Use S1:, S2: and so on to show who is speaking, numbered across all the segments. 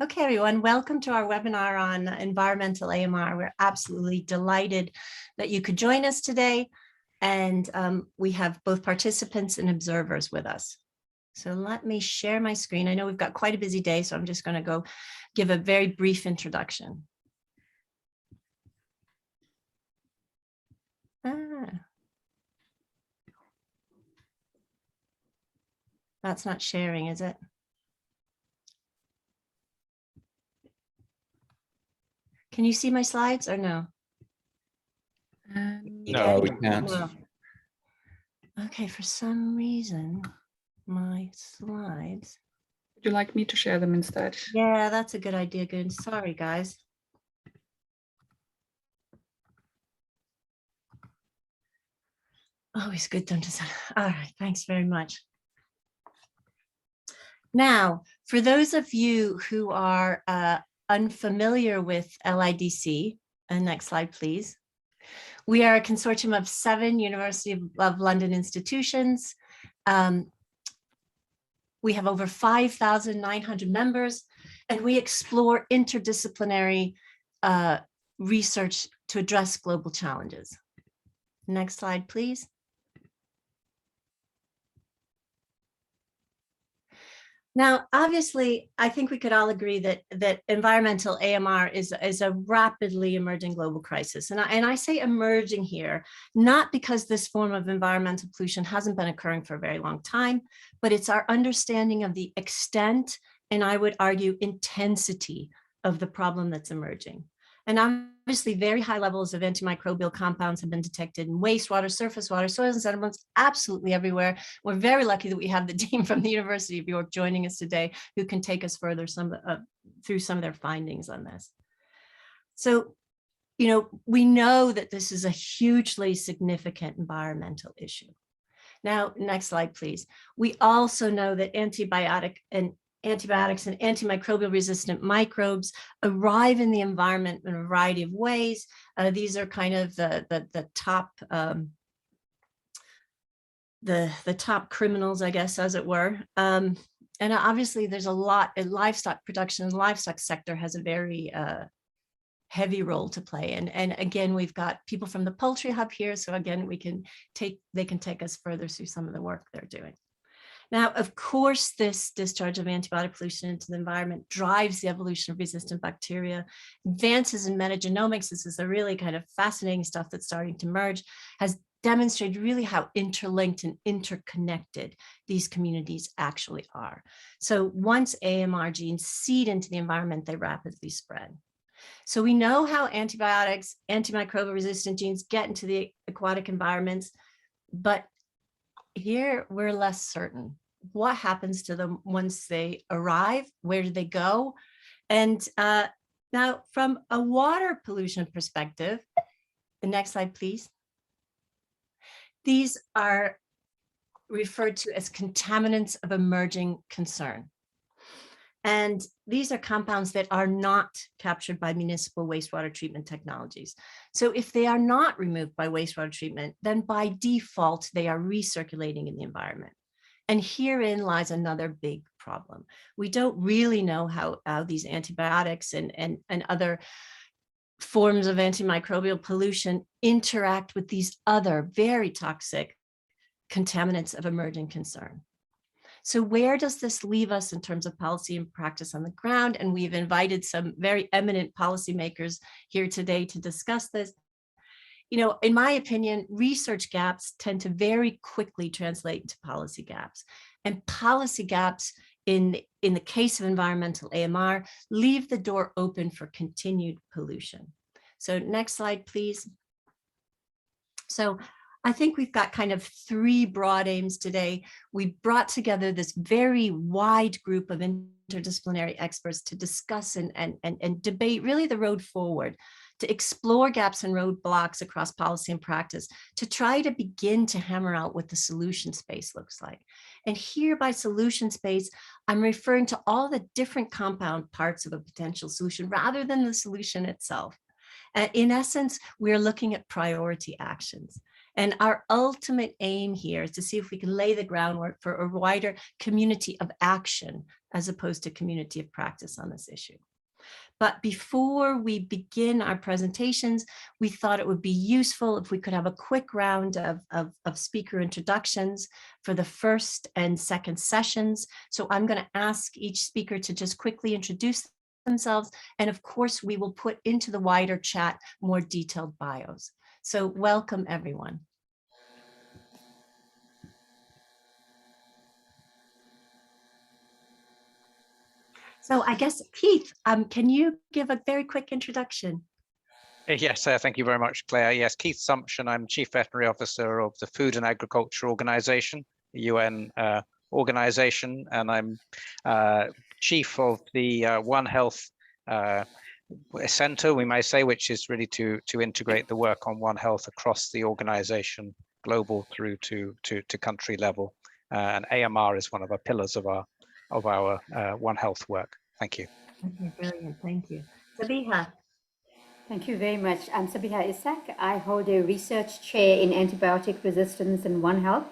S1: Okay, everyone, welcome to our webinar on environmental AMR. We're absolutely delighted that you could join us today. And we have both participants and observers with us. So let me share my screen. I know we've got quite a busy day, so I'm just going to go give a very brief introduction. That's not sharing, is it? Can you see my slides or no?
S2: No, we can't.
S1: No. Okay, for some reason, my slides.
S3: Would you like me to share them instead?
S1: Yeah, that's a good idea. Good. Sorry, guys. Always good done to say. All right, thanks very much. Now, for those of you who are unfamiliar with LIDC, and next slide, please. We are a consortium of 7 University of London institutions. We have over 5,900 members, and we explore interdisciplinary research to address global challenges. Next slide, please. Now, obviously, I think we could all agree that environmental AMR is a rapidly emerging global crisis. And I say emerging here, not because this form of environmental pollution hasn't been occurring for a very long time, but it's our understanding of the extent, and I would argue intensity of the problem that's emerging. And obviously, very high levels of antimicrobial compounds have been detected in wastewater, surface water, soils and sediments, absolutely everywhere. We're very lucky that we have the team from the University of York joining us today, who can take us further through some of their findings on this. So, we know that this is a hugely significant environmental issue. Now, next slide, please. We also know that antibiotics and antimicrobial resistant microbes arrive in the environment in a variety of ways. These are kind of the top criminals, I guess, as it were. And obviously there's a lot in livestock production. The livestock sector has a very heavy role to play. And again, we've got people from the Poultry Hub here. So again, they can take us further through some of the work they're doing. Now, of course, this discharge of antibiotic pollution into the environment drives the evolution of resistant bacteria. Advances in metagenomics, this is the really kind of fascinating stuff that's starting to emerge, has demonstrated really how interlinked and interconnected these communities actually are. So once AMR genes seed into the environment, they rapidly spread. So we know how antibiotics, antimicrobial resistant genes get into the aquatic environments, but here we're less certain. What happens to them once they arrive? Where do they go? And now from a water pollution perspective, the next slide, please. These are referred to as contaminants of emerging concern. And these are compounds that are not captured by municipal wastewater treatment technologies. So if they are not removed by wastewater treatment, then by default, they are recirculating in the environment. And herein lies another big problem. We don't really know how these antibiotics and other forms of antimicrobial pollution interact with these other very toxic contaminants of emerging concern. So where does this leave us in terms of policy and practice on the ground? And we've invited some very eminent policymakers here today to discuss this. In my opinion, research gaps tend to very quickly translate to policy gaps. And policy gaps in the case of environmental AMR leave the door open for continued pollution. So next slide, please. So I think we've got kind of 3 broad aims today. We brought together this very wide group of interdisciplinary experts to discuss and debate really the road forward, to explore gaps and roadblocks across policy and practice, to try to begin to hammer out what the solution space looks like. And here by solution space, I'm referring to all the different compound parts of a potential solution rather than the solution itself. In essence, we're looking at priority actions. And our ultimate aim here is to see if we can lay the groundwork for a wider community of action as opposed to community of practice on this issue. But before we begin our presentations, we thought it would be useful if we could have a quick round of speaker introductions for the first and second sessions. So I'm going to ask each speaker to just quickly introduce themselves. And of course, we will put into the wider chat more detailed bios. So welcome, everyone. So I guess, Keith, can you give a very quick introduction?
S2: Yes, thank you very much, Claire. Yes, Keith Sumption. I'm Chief Veterinary Officer of the Food and Agriculture Organization, a UN organization, and I'm Chief of the One Health Center, we might say, which is really to integrate the work on One Health across the organization, global through to country level. And AMR is one of our pillars of our One Health work. Thank you.
S1: Okay, brilliant. Thank you. Sabiha.
S4: Thank you very much. I'm Sabiha Isaac. I hold a research chair in antibiotic resistance and One Health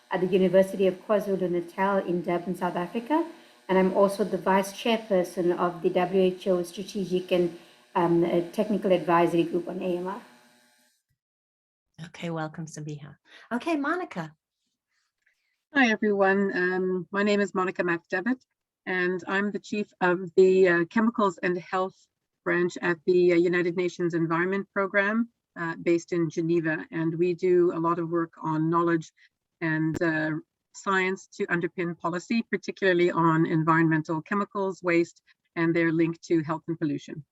S4: at the University of KwaZulu-Natal in Durban, South Africa. And I'm also the vice chairperson of the WHO Strategic and Technical Advisory Group on AMR.
S1: Okay, welcome, Sabiha. Okay, Monica.
S3: Hi, everyone. My name is Monica McDevitt, and I'm the chief of the Chemicals and Health branch at the United Nations Environment Program based in Geneva. And we do a lot of work on knowledge and science to underpin policy, particularly on environmental chemicals, waste, and their link to health and pollution.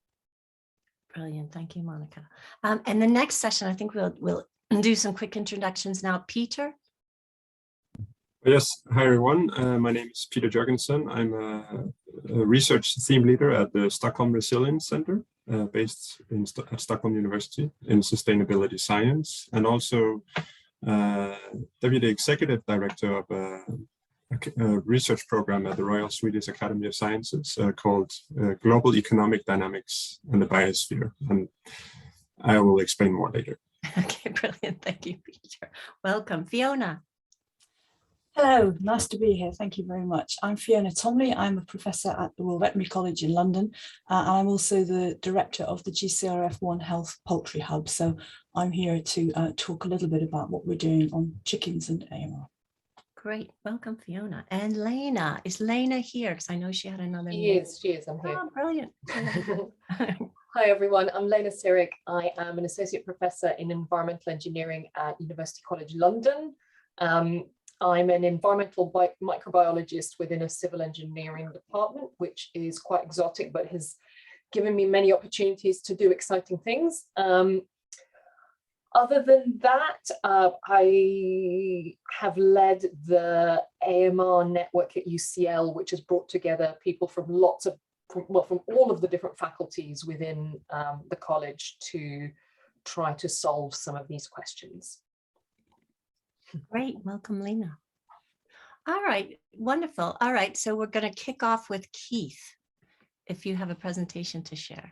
S1: Brilliant. Thank you, Monica. And the next session, I think we'll do some quick introductions now. Peter.
S5: Yes, hi everyone. My name is Peter Jørgensen. I'm a research theme leader at the Stockholm Resilience Center, based at Stockholm University in sustainability science, and also Deputy Executive Director of a research program at the Royal Swedish Academy of Sciences called Global Economic Dynamics and the Biosphere. And I will explain more later.
S1: Okay, brilliant. Thank you, Peter. Welcome. Fiona.
S6: Hello, nice to be here. Thank you very much. I'm Fiona Tomley. I'm a professor at the Royal Veterinary College in London, and I'm also the director of the GCRF One Health Poultry Hub. So I'm here to talk a little bit about what we're doing on chickens and AMR.
S1: Great. Welcome, Fiona. And Lena. Is Lena here? Because I know she had another
S7: She is, I'm here.
S1: Oh, brilliant.
S7: Hi, everyone. I'm Lena Sirik. I am an associate professor in environmental engineering at University College London. I'm an environmental microbiologist within a civil engineering department, which is quite exotic, but has given me many opportunities to do exciting things. Other than that, I have led the AMR network at UCL, which has brought together people from from all of the different faculties within the college to try to solve some of these questions.
S1: Great. Welcome, Lena. All right. Wonderful. All right. So we're going to kick off with Keith, if you have a presentation to share.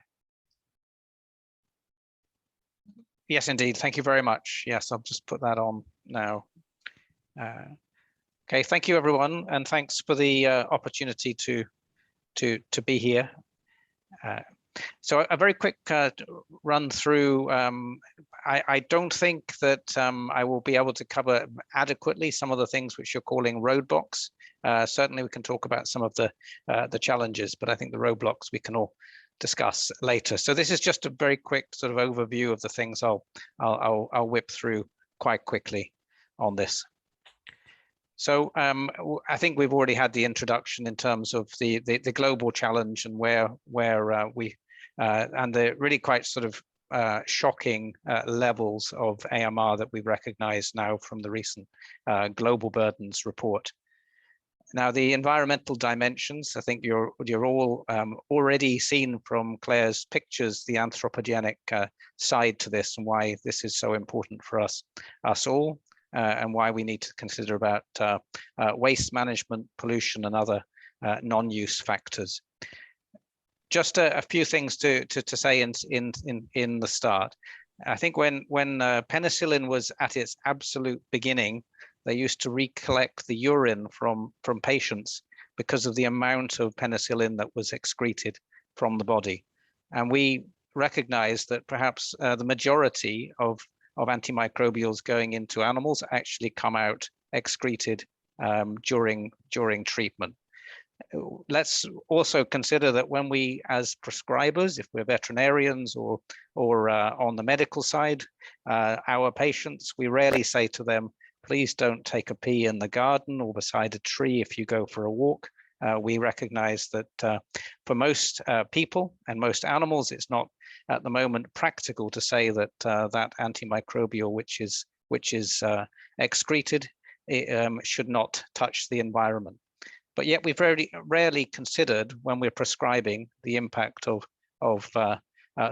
S2: Yes, indeed. Thank you very much. Yes, I'll just put that on now. Okay, thank you, everyone, and thanks for the opportunity to be here. So a very quick run through. I don't think that I will be able to cover adequately some of the things which you're calling roadblocks. Certainly, we can talk about some of the challenges, but I think the roadblocks we can all discuss later. So this is just a very quick sort of overview of the things I'll whip through quite quickly on this. So I think we've already had the introduction in terms of the global challenge and where we and the really quite sort of shocking levels of AMR that we recognize now from the recent Global Burdens report. Now, the environmental dimensions, I think you're all already seen from Claire's pictures, the anthropogenic side to this and why this is so important for us all, and why we need to consider about waste management, pollution, and other non-use factors. Just a few things to say in the start. I think when penicillin was at its absolute beginning, they used to recollect the urine from patients because of the amount of penicillin that was excreted from the body. And we recognize that perhaps the majority of antimicrobials going into animals actually come out excreted during treatment. Let's also consider that when we, as prescribers, if we're veterinarians or on the medical side, our patients, we rarely say to them, please don't take a pee in the garden or beside a tree if you go for a walk. We recognize that for most people and most animals, it's not at the moment practical to say that that antimicrobial which is excreted should not touch the environment. But yet we've very rarely considered when we're prescribing the impact of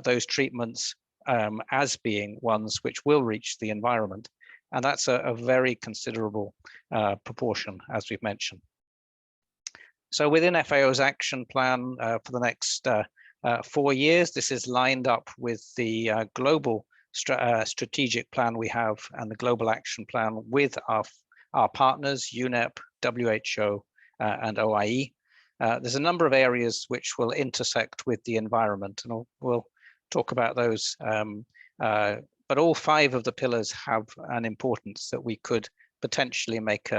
S2: those treatments as being ones which will reach the environment. And that's a very considerable proportion, as we've mentioned. So within FAO's action plan for the next 4 years, this is lined up with the global strategic plan we have and the global action plan with our partners, UNEP, WHO, and OIE. There's a number of areas which will intersect with the environment, and we'll talk about those. But all 5 of the pillars have an importance that we could potentially make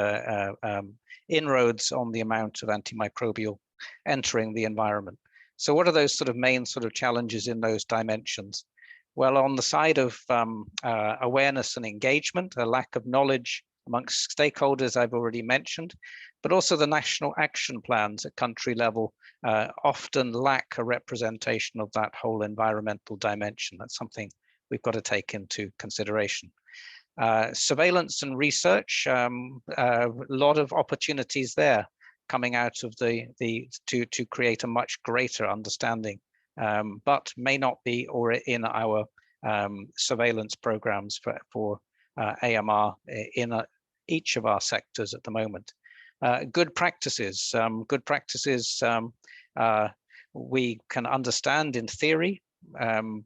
S2: inroads on the amount of antimicrobial entering the environment. So what are those sort of main sort of challenges in those dimensions? Well, on the side of awareness and engagement, a lack of knowledge amongst stakeholders, I've already mentioned, but also the national action plans at country level often lack a representation of that whole environmental dimension. That's something we've got to take into consideration. Surveillance and research, a lot of opportunities there coming out of to create a much greater understanding, but may not be or in our surveillance programs for AMR in each of our sectors at the moment. Good practices, we can understand in theory,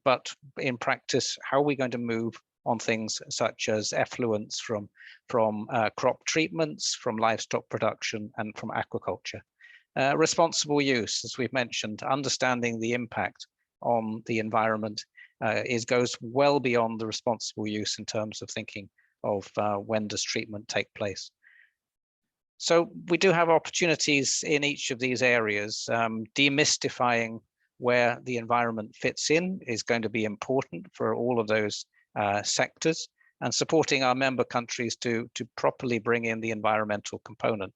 S2: but in practice, how are we going to move on things such as effluents from crop treatments, from livestock production, and from aquaculture? Responsible use, as we've mentioned, understanding the impact on the environment goes well beyond the responsible use in terms of thinking of when does treatment take place. So we do have opportunities in each of these areas. Demystifying where the environment fits in is going to be important for all of those sectors, and supporting our member countries to properly bring in the environmental component.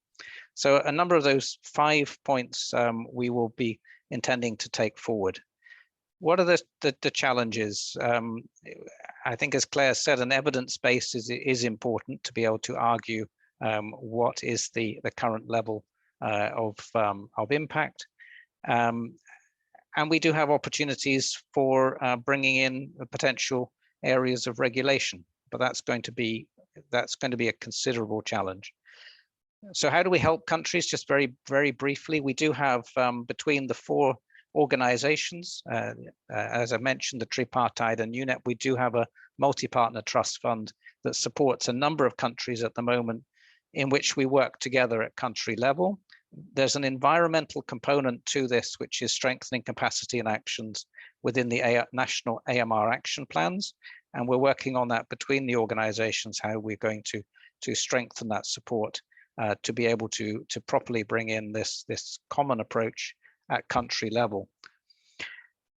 S2: So a number of those 5 points we will be intending to take forward. What are the challenges? I think, as Claire said, an evidence base is important to be able to argue what is the current level of impact. And we do have opportunities for bringing in potential areas of regulation, but that's going to be a considerable challenge. So how do we help countries? Just very briefly, we do have between the 4 organizations, as I mentioned, the tripartite and UNEP, we do have a multi-partner trust fund that supports a number of countries at the moment, in which we work together at country level. There's an environmental component to this, which is strengthening capacity and actions within the national AMR action plans. And we're working on that between the organizations, how we're going to strengthen that support to be able to properly bring in this common approach at country level.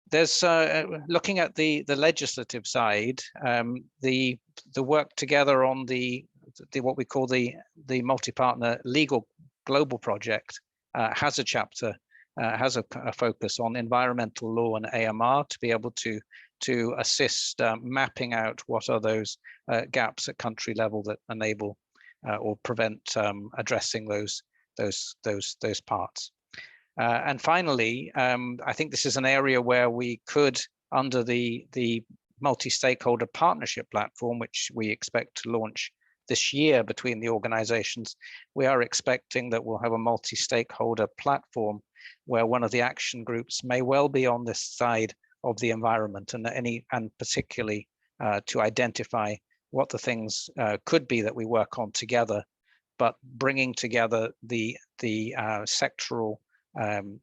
S2: There's looking at the legislative side, the work together on the what we call the multi-partner legal global project has a chapter, has a focus on environmental law and AMR to be able to assist mapping out what are those gaps at country level that enable or prevent addressing those parts. And finally, I think this is an area where we could, under the multi-stakeholder partnership platform, which we expect to launch this year between the organizations, we are expecting that we'll have a multi-stakeholder platform where one of the action groups may well be on this side of the environment, and particularly to identify what the things could be that we work on together but bringing together the sectoral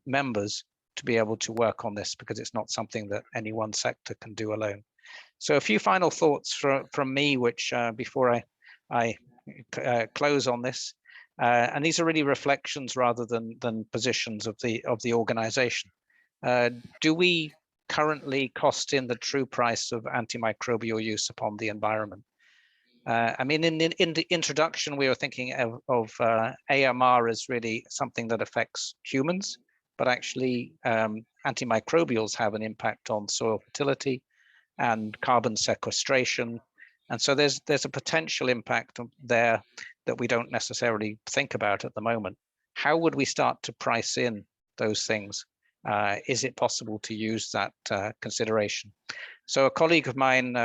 S2: members to be able to work on this, because it's not something that any one sector can do alone. So a few final thoughts from me, which before I close on this, and these are really reflections rather than positions of the organization. Do we currently cost in the true price of antimicrobial use upon the environment? I mean, in the introduction, we were thinking of AMR as really something that affects humans, but actually antimicrobials have an impact on soil fertility and carbon sequestration. And so there's a potential impact there that we don't necessarily think about at the moment. How would we start to price in those things? Is it possible to use that consideration? So a colleague of mine,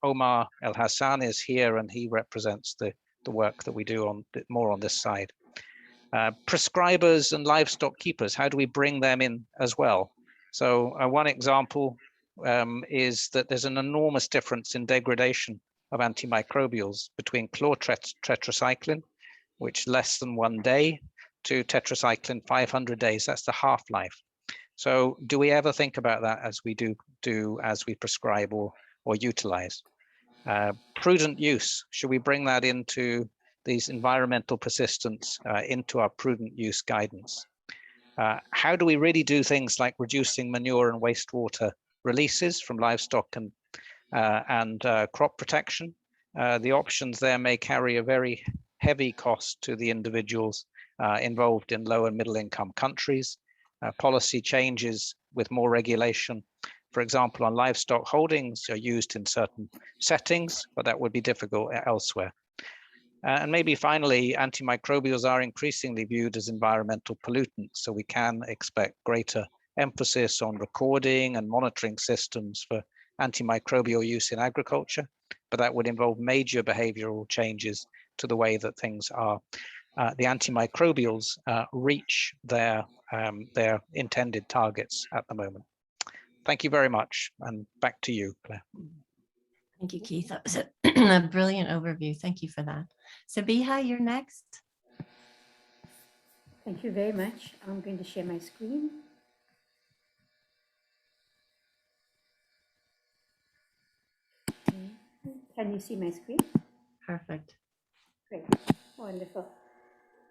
S2: Omar El Hassan, is here, and he represents the work that we do more on this side. Prescribers and livestock keepers, how do we bring them in as well? So one example is that there's an enormous difference in degradation of antimicrobials between chlortetracycline, which less than 1 day, to tetracycline 500 days. That's the half-life. So do we ever think about that as we do as we prescribe or utilize? Prudent use, should we bring that into these environmental persistence into our prudent use guidance? How do we really do things like reducing manure and wastewater releases from livestock and crop protection? The options there may carry a very heavy cost to the individuals involved in low and middle income countries. Policy changes with more regulation, for example, on livestock holdings are used in certain settings, but that would be difficult elsewhere. And maybe finally, antimicrobials are increasingly viewed as environmental pollutants, so we can expect greater emphasis on recording and monitoring systems for antimicrobial use in agriculture, but that would involve major behavioral changes to the way that things are. The antimicrobials reach their intended targets at the moment. Thank you very much, and back to you, Claire.
S1: Thank you, Keith. That was a brilliant overview. Thank you for that. Sabiha, you're next.
S4: Thank you very much. I'm going to share my screen. Can you see my screen?
S1: Perfect.
S4: Great, wonderful.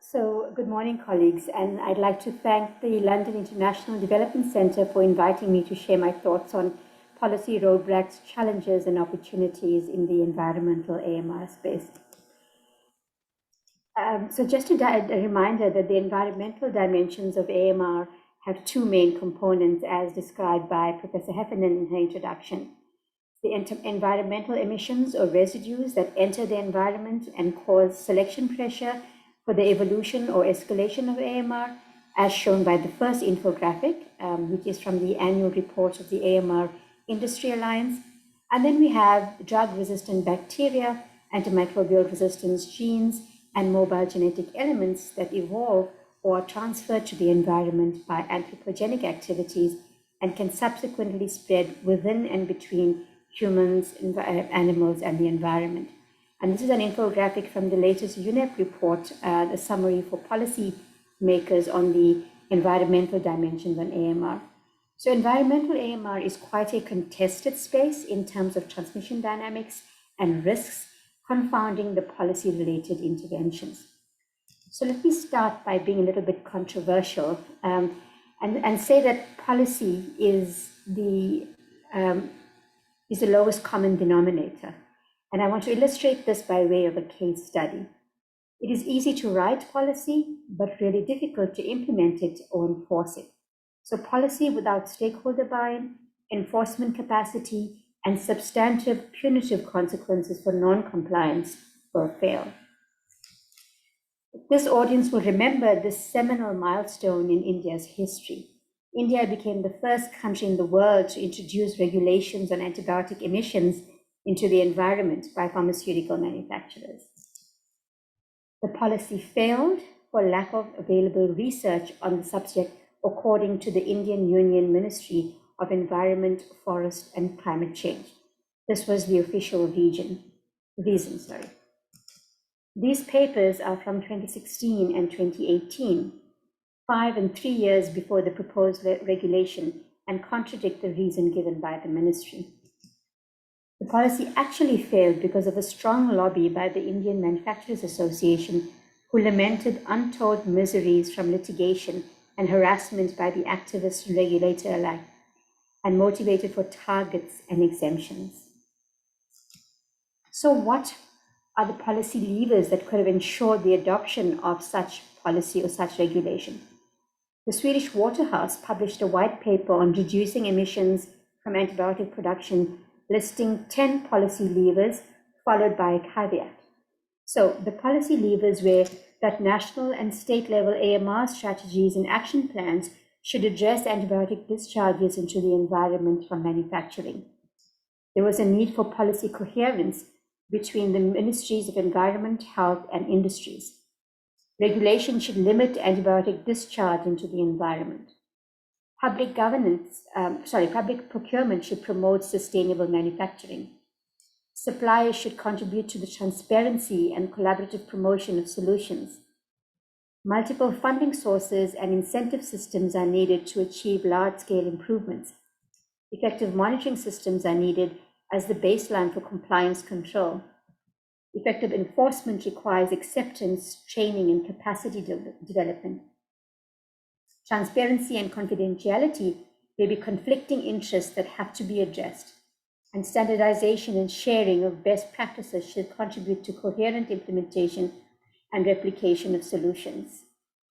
S4: So good morning, colleagues, and I'd like to thank the London International Development Centre for inviting me to share my thoughts on policy roadblocks, challenges and opportunities in the environmental AMR space. So just a reminder that the environmental dimensions of AMR have two main components as described by Professor Heffernan in her introduction. The environmental emissions or residues that enter the environment and cause selection pressure for the evolution or escalation of AMR, as shown by the first infographic, which is from the annual report of the AMR Industry Alliance. And then we have drug-resistant bacteria, antimicrobial resistance genes, and mobile genetic elements that evolve or are transferred to the environment by anthropogenic activities and can subsequently spread within and between humans, animals, and the environment. And this is an infographic from the latest UNEP report, the summary for policy makers on the environmental dimensions on AMR. So environmental AMR is quite a contested space in terms of transmission dynamics and risks, confounding the policy-related interventions. So let me start by being a little bit controversial and say that policy is the lowest common denominator. And I want to illustrate this by way of a case study. It is easy to write policy, but really difficult to implement it or enforce it. So policy without stakeholder buy-in, enforcement capacity, and substantive punitive consequences for non-compliance will fail. This audience will remember this seminal milestone in India's history. India became the first country in the world to introduce regulations on antibiotic emissions into the environment by pharmaceutical manufacturers. The policy failed for lack of available research on the subject, according to the Indian Union Ministry of Environment, Forest and Climate Change. This was the official reason. These papers are from 2016 and 2018, 5 and 3 years before the proposed regulation, and contradict the reason given by the ministry. The policy actually failed because of a strong lobby by the Indian Manufacturers Association, who lamented untold miseries from litigation and harassment by the activists and regulator alike, and motivated for targets and exemptions. So what are the policy levers that could have ensured the adoption of such policy or such regulation? The Swedish Waterhouse published a white paper on reducing emissions from antibiotic production, listing 10 policy levers, followed by a caveat. So the policy levers were that national and state level AMR strategies and action plans should address antibiotic discharges into the environment from manufacturing. There was a need for policy coherence between the ministries of environment, health, and industries. Regulation should limit antibiotic discharge into the environment. Public procurement should promote sustainable manufacturing. Suppliers should contribute to the transparency and collaborative promotion of solutions. Multiple funding sources and incentive systems are needed to achieve large-scale improvements. Effective monitoring systems are needed as the baseline for compliance control. Effective enforcement requires acceptance, training, and capacity development. Transparency and confidentiality may be conflicting interests that have to be addressed, and standardization and sharing of best practices should contribute to coherent implementation and replication of solutions.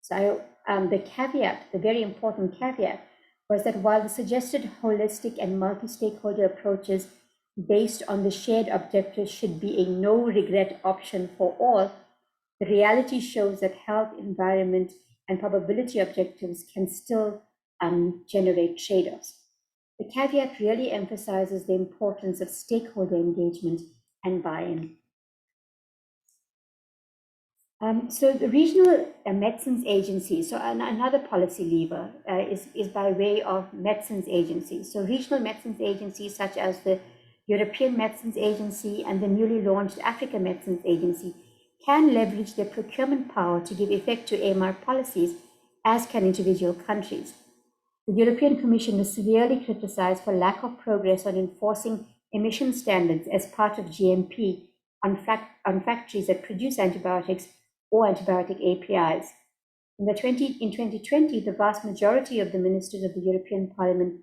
S4: So the caveat, the very important caveat, was that while the suggested holistic and multi-stakeholder approaches based on the shared objectives should be a no-regret option for all, the reality shows that health, environment, and probability objectives can still generate trade-offs. The caveat really emphasizes the importance of stakeholder engagement and buy-in. So the regional medicines agencies, so another policy lever is by way of medicines agencies. So regional medicines agencies such as the European Medicines Agency and the newly launched Africa Medicines Agency can leverage their procurement power to give effect to AMR policies, as can individual countries. The European Commission was severely criticized for lack of progress on enforcing emission standards as part of GMP on factories that produce antibiotics or antibiotic APIs. In 2020, the vast majority of the ministers of the European Parliament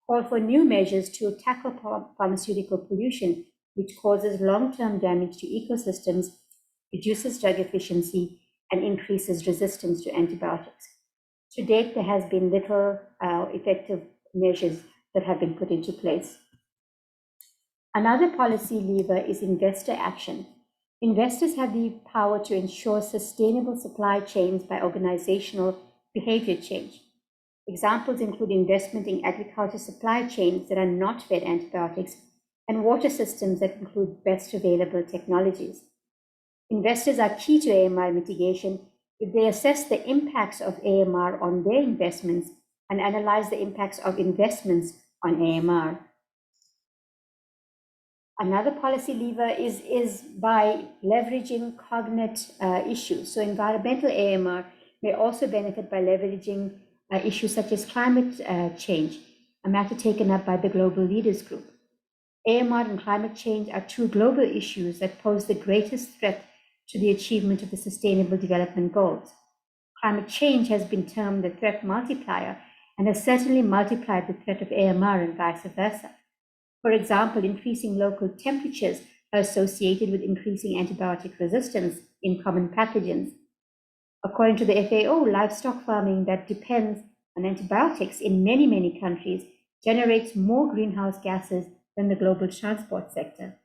S4: called for new measures to tackle pharmaceutical pollution, which causes long-term damage to ecosystems, reduces drug efficiency, and increases resistance to antibiotics. To date, there has been little effective measures that have been put into place. Another policy lever is investor action. Investors have the power to ensure sustainable supply chains by organizational behavior change. Examples include investment in agriculture supply chains that are not fed antibiotics and water systems that include best available technologies. Investors are key to AMR mitigation if they assess the impacts of AMR on their investments and analyze the impacts of investments on AMR. Another policy lever is by leveraging cognate issues. So environmental AMR may also benefit by leveraging issues such as climate change, a matter taken up by the Global Leaders Group. AMR and climate change are two global issues that pose the greatest threat to the achievement of the Sustainable Development Goals. Climate change has been termed the threat multiplier and has certainly multiplied the threat of AMR and vice versa. For example, increasing local temperatures are associated with increasing antibiotic resistance in common pathogens. According to the FAO, livestock farming that depends on antibiotics in many countries generates more greenhouse gases than the global transport sector.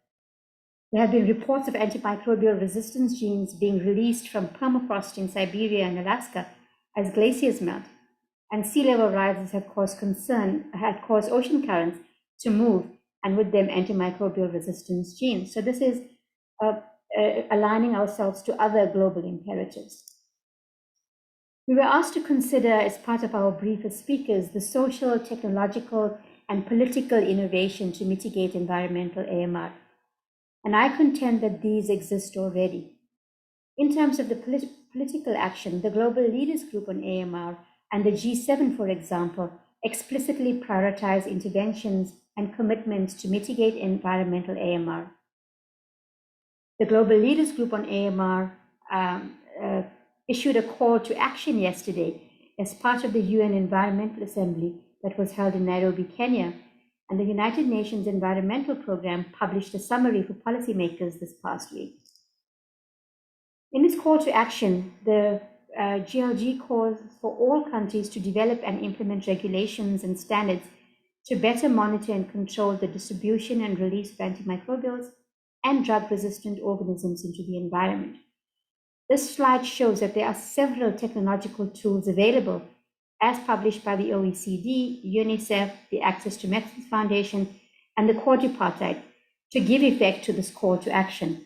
S4: There have been reports of antimicrobial resistance genes being released from permafrost in Siberia and Alaska as glaciers melt, and sea level rises have caused ocean currents to move, and with them antimicrobial resistance genes. So this is aligning ourselves to other global imperatives. We were asked to consider, as part of our brief as speakers, the social, technological, and political innovation to mitigate environmental AMR. And I contend that these exist already. In terms of the political action, the Global Leaders Group on AMR and the G7, for example, explicitly prioritize interventions and commitments to mitigate environmental AMR. The Global Leaders Group on AMR issued a call to action yesterday as part of the UN Environmental Assembly that was held in Nairobi, Kenya, and the United Nations Environmental Programme published a summary for policymakers this past week. In this call to action, the GLG calls for all countries to develop and implement regulations and standards to better monitor and control the distribution and release of antimicrobials and drug-resistant organisms into the environment. This slide shows that there are several technological tools available as published by the OECD, UNICEF, the Access to Medicines Foundation, and the Quadripartite to give effect to this call to action.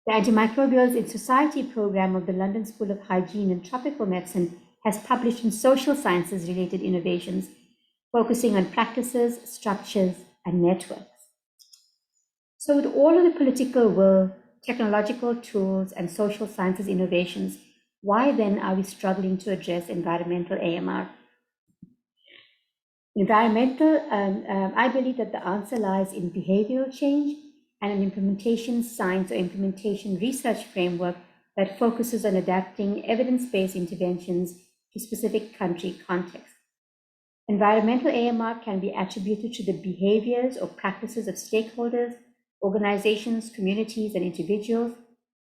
S4: The Antimicrobials in Society program of the London School of Hygiene and Tropical Medicine has published in social sciences related innovations, focusing on practices, structures, and networks. So with all of the political will, technological tools, and social sciences innovations, why then are we struggling to address environmental AMR? I believe that the answer lies in behavioral change and an implementation science or implementation research framework that focuses on adapting evidence-based interventions to specific country contexts. Environmental AMR can be attributed to the behaviors or practices of stakeholders, organizations, communities, and individuals.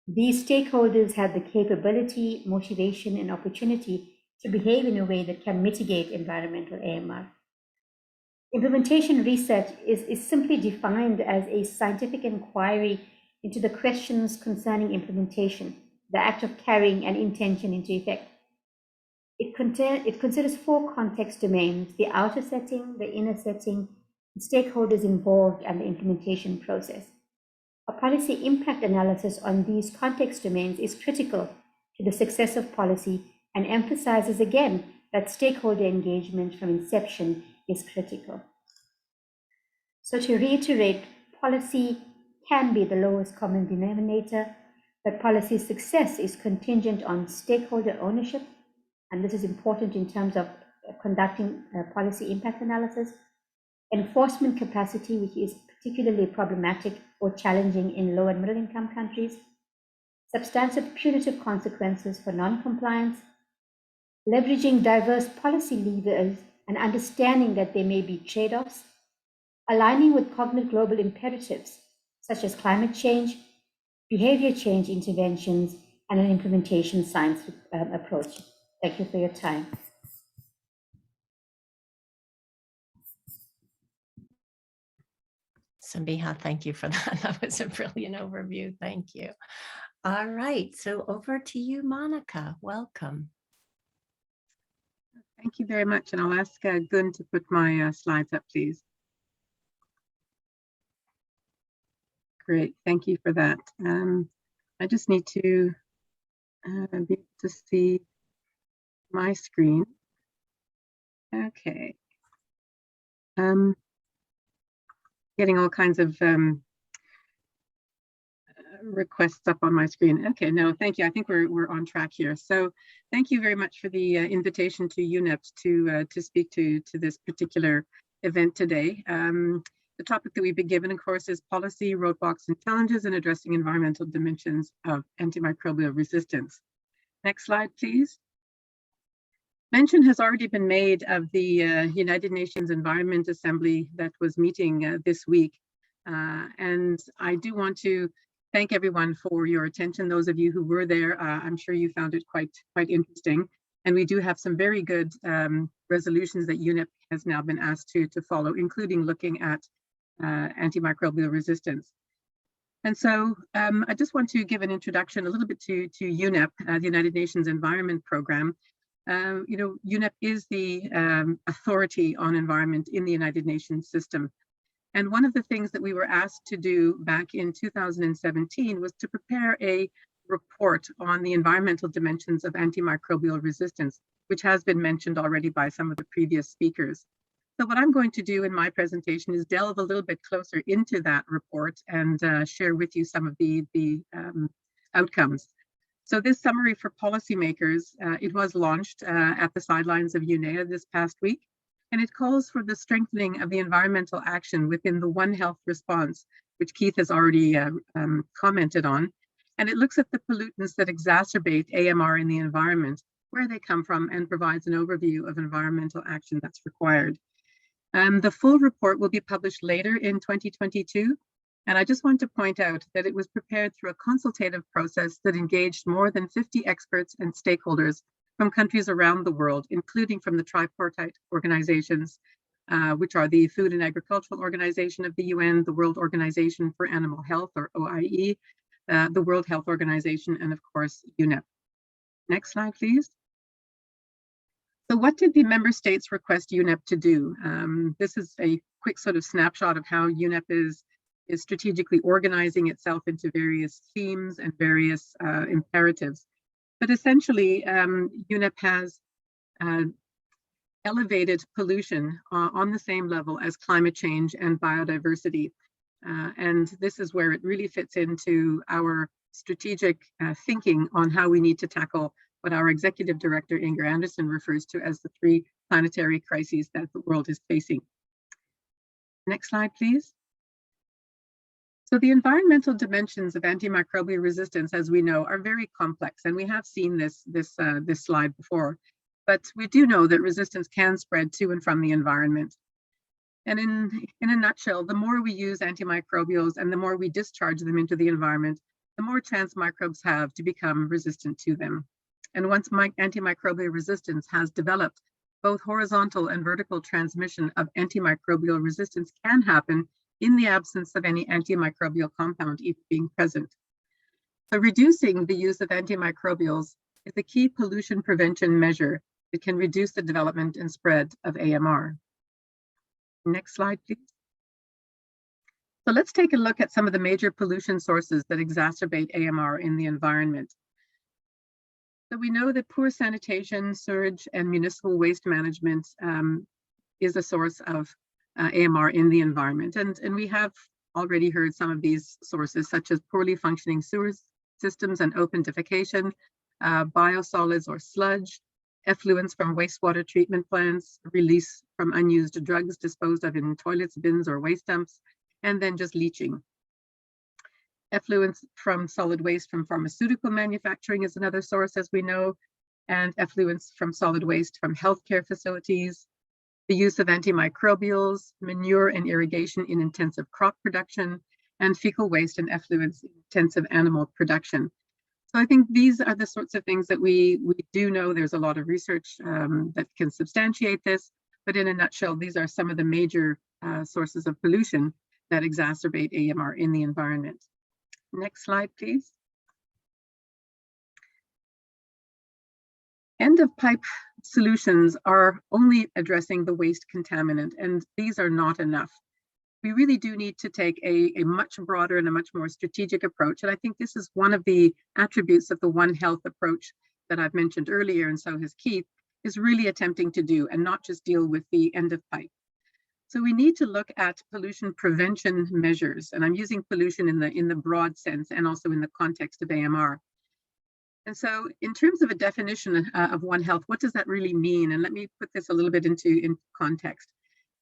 S4: These stakeholders have the capability, motivation, and opportunity to behave in a way that can mitigate environmental AMR. Implementation research is simply defined as a scientific inquiry into the questions concerning implementation, the act of carrying an intention into effect. It considers 4 context domains: the outer setting, the inner setting, the stakeholders involved, and the implementation process. A policy impact analysis on these context domains is critical to the success of policy and emphasizes again that stakeholder engagement from inception is critical. So to reiterate, policy can be the lowest common denominator, but policy success is contingent on stakeholder ownership, and this is important in terms of conducting policy impact analysis, enforcement capacity, which is particularly problematic or challenging in low and middle income countries, substantive punitive consequences for non-compliance, leveraging diverse policy levers and understanding that there may be trade-offs, aligning with cognate global imperatives such as climate change, behavior change interventions, and an implementation science approach. Thank you for your time.
S1: Sambiha, thank you for that. That was a brilliant overview. Thank you. All right, so over to you, Monica. Welcome.
S3: Thank you very much. And I'll ask Gun to put my slides up, please. Great, thank you for that. I just need to be able to see my screen. Okay. Getting all kinds of requests up on my screen. Okay, no, thank you. I think we're on track here. So thank you very much for the invitation to UNEP to speak to this particular event today. The topic that we've been given, of course, is policy, roadblocks, and challenges in addressing environmental dimensions of antimicrobial resistance. Next slide, please. Mention has already been made of the United Nations Environment Assembly that was meeting this week. And I do want to thank everyone for your attention. Those of you who were there, I'm sure you found it quite interesting. And we do have some very good resolutions that UNEP has now been asked to follow, including looking at antimicrobial resistance. And so I just want to give an introduction a little bit to UNEP, the United Nations Environment Programme. You know, UNEP is the authority on environment in the United Nations system. And one of the things that we were asked to do back in 2017 was to prepare a report on the environmental dimensions of antimicrobial resistance, which has been mentioned already by some of the previous speakers. So what I'm going to do in my presentation is delve a little bit closer into that report and share with you some of the outcomes. So this summary for policymakers, it was launched at the sidelines of UNEA this past week, and it calls for the strengthening of the environmental action within the One Health response, which Keith has already commented on. And it looks at the pollutants that exacerbate AMR in the environment, where they come from, and provides an overview of environmental action that's required. The full report will be published later in 2022. And I just want to point out that it was prepared through a consultative process that engaged more than 50 experts and stakeholders from countries around the world, including from the tripartite organizations, which are the Food and Agricultural Organization of the UN, the World Organization for Animal Health, or OIE, the World Health Organization, and of course, UNEP. Next slide, please. So what did the member states request UNEP to do? This is a quick sort of snapshot of how UNEP is strategically organizing itself into various themes and various imperatives. But essentially, UNEP has elevated pollution on the same level as climate change and biodiversity. And this is where it really fits into our strategic thinking on how we need to tackle what our executive director, Inger Anderson, refers to as the 3 planetary crises that the world is facing. Next slide, please. So the environmental dimensions of antimicrobial resistance, as we know, are very complex, and we have seen this slide before. But we do know that resistance can spread to and from the environment. And in a nutshell, the more we use antimicrobials and the more we discharge them into the environment, the more chance microbes have to become resistant to them. And once antimicrobial resistance has developed, both horizontal and vertical transmission of antimicrobial resistance can happen in the absence of any antimicrobial compound even being present. So reducing the use of antimicrobials is a key pollution prevention measure that can reduce the development and spread of AMR. Next slide, please. So let's take a look at some of the major pollution sources that exacerbate AMR in the environment. So we know that poor sanitation, sewage, and municipal waste management is a source of AMR in the environment. And we have already heard some of these sources, such as poorly functioning sewer systems and open defecation, biosolids or sludge, effluents from wastewater treatment plants, release from unused drugs disposed of in toilets, bins, or waste dumps, and then just leaching. Effluents from solid waste from pharmaceutical manufacturing is another source, as we know, and effluents from solid waste from healthcare facilities, the use of antimicrobials, manure and irrigation in intensive crop production, and fecal waste and effluents in intensive animal production. So I think these are the sorts of things that we do know. There's a lot of research that can substantiate this, but in a nutshell, these are some of the major sources of pollution that exacerbate AMR in the environment. Next slide, please. End-of-pipe solutions are only addressing the waste contaminant, and these are not enough. We really do need to take a much broader and a much more strategic approach. And I think this is one of the attributes of the One Health approach that I've mentioned earlier, and so has Keith, is really attempting to do and not just deal with the end of pipe. So we need to look at pollution prevention measures, and I'm using pollution in the broad sense and also in the context of AMR. And so in terms of a definition of One Health, what does that really mean? And let me put this a little bit into context.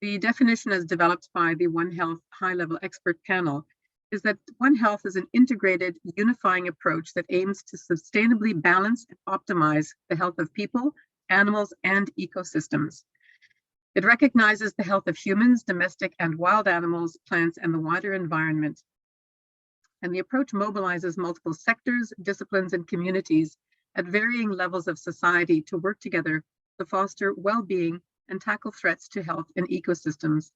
S3: The definition as developed by the One Health high-level expert panel is that One Health is an integrated, unifying approach that aims to sustainably balance and optimize the health of people, animals, and ecosystems. It recognizes the health of humans, domestic and wild animals, plants, and the wider environment. And the approach mobilizes multiple sectors, disciplines, and communities at varying levels of society to work together to foster well-being and tackle threats to health and ecosystems,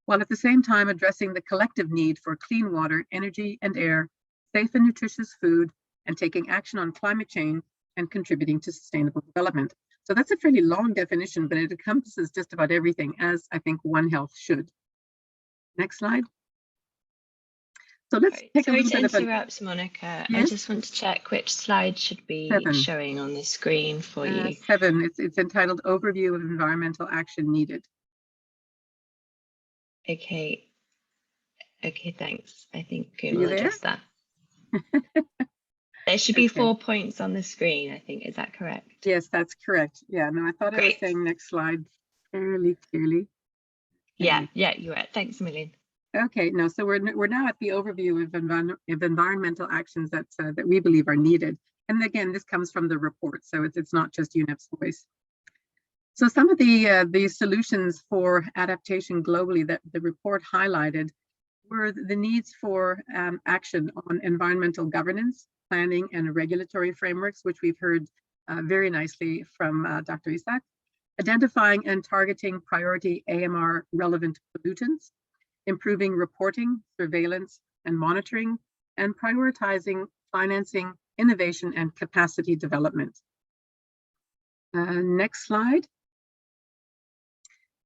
S3: while at the same time addressing the collective need for clean water, energy, and air, safe and nutritious food, and taking action on climate change and contributing to sustainable development. So that's a fairly long definition, but it encompasses just about everything, as I think One Health should. Next slide. So let's take a little bit of a...
S8: Sorry to interrupt, Monica. Yes? I just want to check which slide should be showing on the screen for you.
S3: 7. It's entitled Overview of Environmental Action Needed.
S8: Okay. Okay, thanks. I think Google will adjust that. There should be
S3: Okay.
S8: 4 points on the screen, I think. Is that correct?
S3: Yes, that's correct. Yeah, no, I thought I was
S8: Great.
S3: saying next slide fairly clearly.
S8: Yeah, you're right. Thanks a million.
S3: Okay, no, so we're now at the overview of environmental actions that we believe are needed. And again, this comes from the report, so it's not just UNEP's voice. So some of the solutions for adaptation globally that the report highlighted were the needs for action on environmental governance, planning, and regulatory frameworks, which we've heard very nicely from Dr. Isaac, identifying and targeting priority AMR relevant pollutants, improving reporting, surveillance, and monitoring, and prioritizing financing, innovation, and capacity development. Next slide.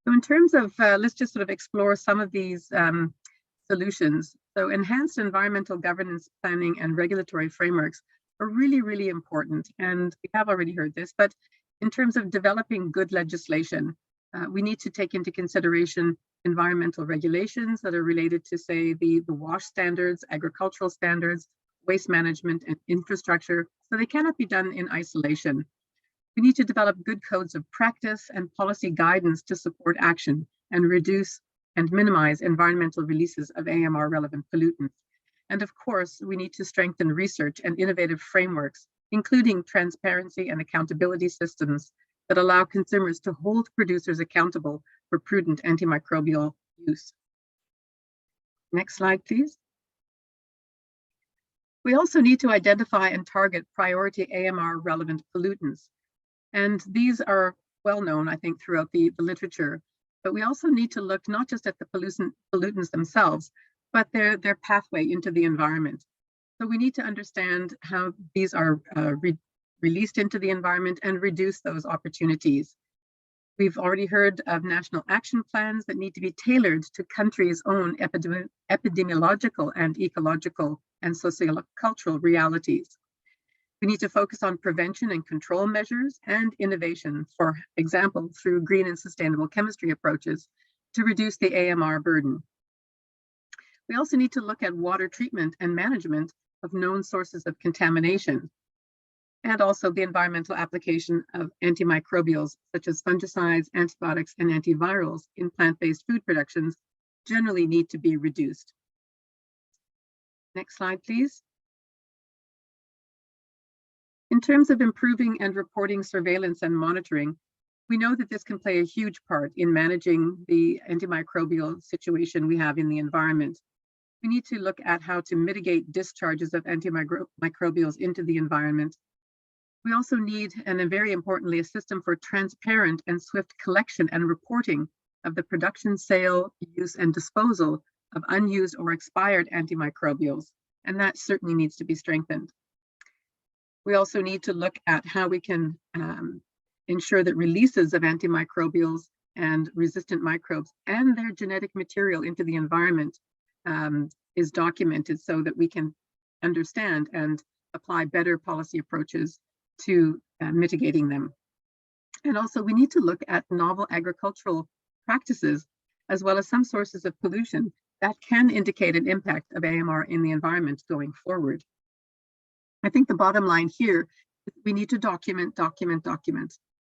S3: So in terms of, let's just sort of explore some of these solutions. So enhanced environmental governance, planning, and regulatory frameworks are really, really important. And we have already heard this, but in terms of developing good legislation, we need to take into consideration environmental regulations that are related to, say, the WASH standards, agricultural standards, waste management, and infrastructure. So they cannot be done in isolation. We need to develop good codes of practice and policy guidance to support action and reduce and minimize environmental releases of AMR relevant pollutants. And of course, we need to strengthen research and innovative frameworks, including transparency and accountability systems that allow consumers to hold producers accountable for prudent antimicrobial use. Next slide, please. We also need to identify and target priority AMR relevant pollutants. And these are well known, I think, throughout the literature. But we also need to look not just at the pollutants themselves, but their pathway into the environment. So we need to understand how these are released into the environment and reduce those opportunities. We've already heard of national action plans that need to be tailored to countries' own epidemiological and ecological and sociocultural realities. We need to focus on prevention and control measures and innovation, for example, through green and sustainable chemistry approaches to reduce the AMR burden. We also need to look at water treatment and management of known sources of contamination, and also the environmental application of antimicrobials such as fungicides, antibiotics, and antivirals in plant-based food productions generally need to be reduced. Next slide, please. In terms of improving and reporting surveillance and monitoring, we know that this can play a huge part in managing the antimicrobial situation we have in the environment. We need to look at how to mitigate discharges of antimicrobials into the environment. We also need, and very importantly, a system for transparent and swift collection and reporting of the production, sale, use, and disposal of unused or expired antimicrobials, and that certainly needs to be strengthened. We also need to look at how we can ensure that releases of antimicrobials and resistant microbes and their genetic material into the environment is documented so that we can understand and apply better policy approaches to mitigating them. And also we need to look at novel agricultural practices as well as some sources of pollution that can indicate an impact of AMR in the environment going forward. I think the bottom line here is we need to document.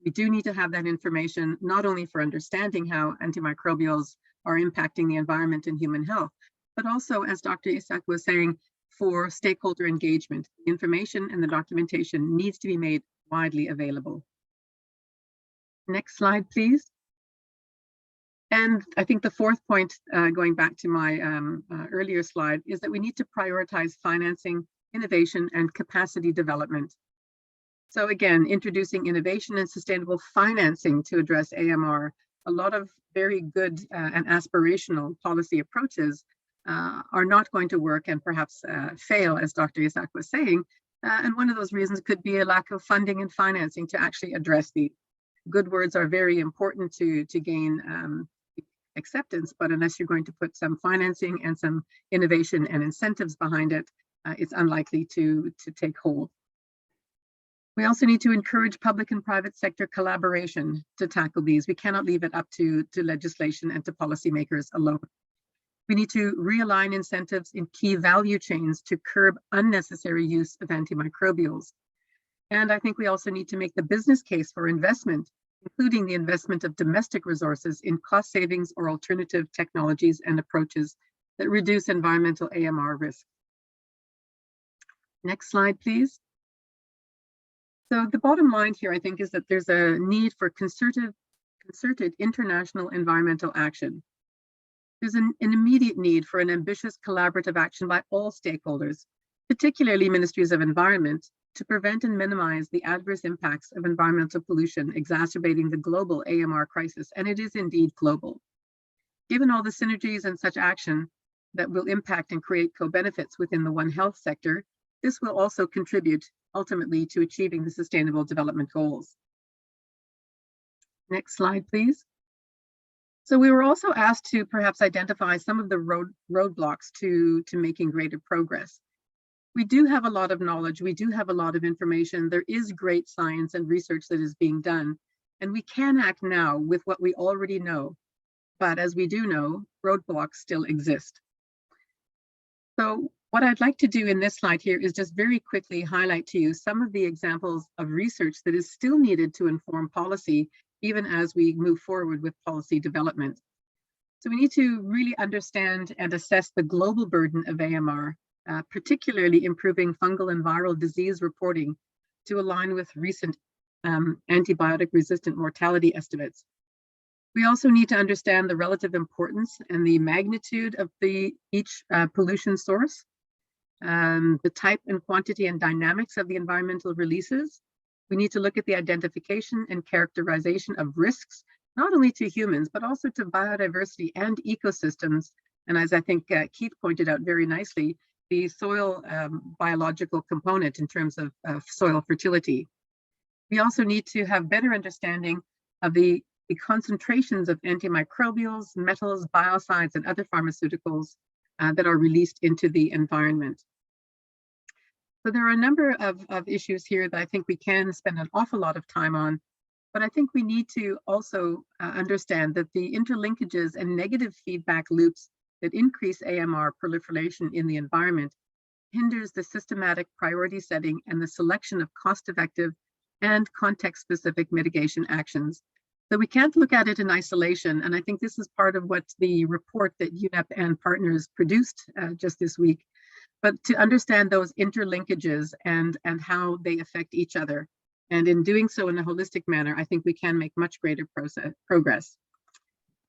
S3: We do need to have that information, not only for understanding how antimicrobials are impacting the environment and human health, but also, as Dr. Isaac was saying, for stakeholder engagement. The information and the documentation needs to be made widely available. Next slide, please. And I think the fourth point, going back to my earlier slide, is that we need to prioritize financing, innovation, and capacity development. So again, introducing innovation and sustainable financing to address AMR. A lot of very good and aspirational policy approaches are not going to work and perhaps fail, as Dr. Isaac was saying. And one of those reasons could be a lack of funding and financing to actually address these. Good words are very important to gain acceptance, but unless you're going to put some financing and some innovation and incentives behind it, it's unlikely to take hold. We also need to encourage public and private sector collaboration to tackle these. We cannot leave it up to legislation and to policymakers alone. We need to realign incentives in key value chains to curb unnecessary use of antimicrobials. And I think we also need to make the business case for investment, including the investment of domestic resources in cost savings or alternative technologies and approaches that reduce environmental AMR risk. Next slide, please. So the bottom line here, I think, is that there's a need for concerted international environmental action. There's an immediate need for an ambitious collaborative action by all stakeholders, particularly ministries of environment, to prevent and minimize the adverse impacts of environmental pollution exacerbating the global AMR crisis, and it is indeed global. Given all the synergies and such action that will impact and create co-benefits within the One Health sector, this will also contribute ultimately to achieving the Sustainable Development Goals. Next slide, please. So we were also asked to perhaps identify some of the roadblocks to making greater progress. We do have a lot of knowledge, we do have a lot of information, there is great science and research that is being done, and we can act now with what we already know. But as we do know, roadblocks still exist. So what I'd like to do in this slide here is just very quickly highlight to you some of the examples of research that is still needed to inform policy, even as we move forward with policy development. So we need to really understand and assess the global burden of AMR, particularly improving fungal and viral disease reporting to align with recent antibiotic-resistant mortality estimates. We also need to understand the relative importance and the magnitude of each pollution source, the type and quantity and dynamics of the environmental releases. We need to look at the identification and characterization of risks, not only to humans, but also to biodiversity and ecosystems. And as I think Keith pointed out very nicely, the soil biological component in terms of soil fertility. We also need to have better understanding of the concentrations of antimicrobials, metals, biocides, and other pharmaceuticals that are released into the environment. So there are a number of issues here that I think we can spend an awful lot of time on, but I think we need to also understand that the interlinkages and negative feedback loops that increase AMR proliferation in the environment hinders the systematic priority setting and the selection of cost-effective and context-specific mitigation actions. So we can't look at it in isolation, and I think this is part of what the report that UNEP and partners produced just this week, but to understand those interlinkages and how they affect each other. And in doing so in a holistic manner, I think we can make much greater progress.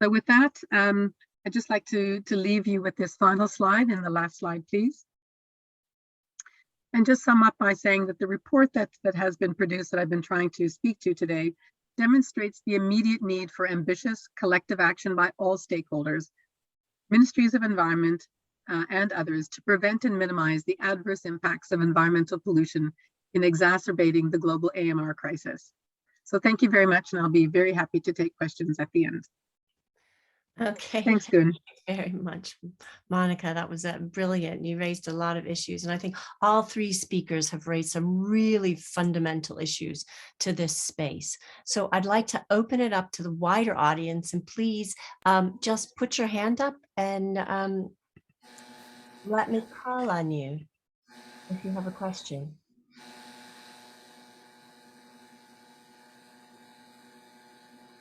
S3: So with that, I'd just like to leave you with this final slide, and the last slide, please. And just sum up by saying that the report that has been produced that I've been trying to speak to today demonstrates the immediate need for ambitious collective action by all stakeholders, ministries of environment, and others to prevent and minimize the adverse impacts of environmental pollution in exacerbating the global AMR crisis. So thank you very much, and I'll be very happy to take questions at the end.
S1: Okay.
S3: Thanks, Gun.
S1: Very much, Monica. That was brilliant. You raised a lot of issues, and I think all three speakers have raised some really fundamental issues to this space. So I'd like to open it up to the wider audience, and please just put your hand up and let me call on you if you have a question.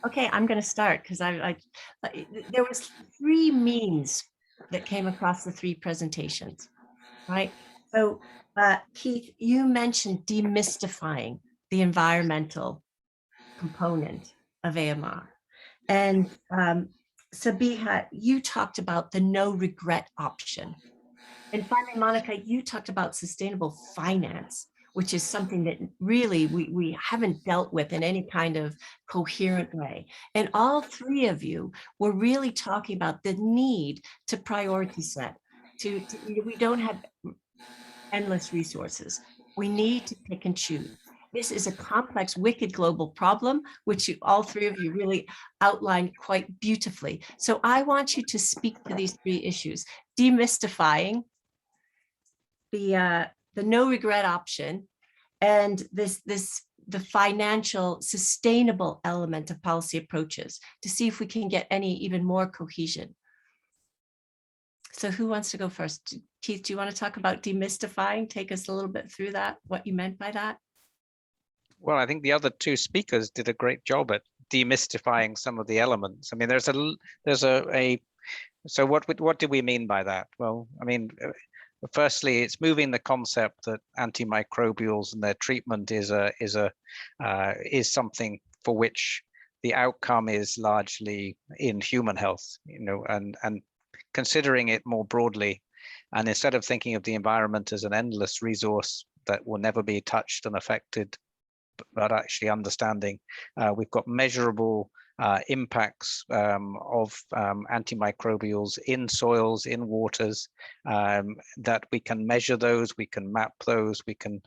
S1: Okay, I'm going to start because there was three means that came across the three presentations, right? So Keith, you mentioned demystifying the environmental component of AMR. And Sabiha, you talked about the no regret option. And finally, Monica, you talked about sustainable finance, which is something that really we haven't dealt with in any kind of coherent way. And all three of you were really talking about the need to priority set. We don't have endless resources. We need to pick and choose. This is a complex, wicked global problem, which all three of you really outlined quite beautifully. So I want you to speak to these three issues: demystifying the no regret option, and the financial sustainable element of policy approaches to see if we can get any even more cohesion. So who wants to go first? Keith, do you want to talk about demystifying? Take us a little bit through that, what you meant by that.
S2: Well, I think the other two speakers did a great job at demystifying some of the elements. I mean, so what do we mean by that? Well, I mean, firstly, it's moving the concept that antimicrobials and their treatment is something for which the outcome is largely in human health, and considering it more broadly, and instead of thinking of the environment as an endless resource that will never be touched and affected, but actually understanding we've got measurable impacts of antimicrobials in soils, in waters, that we can measure those, we can map those, we can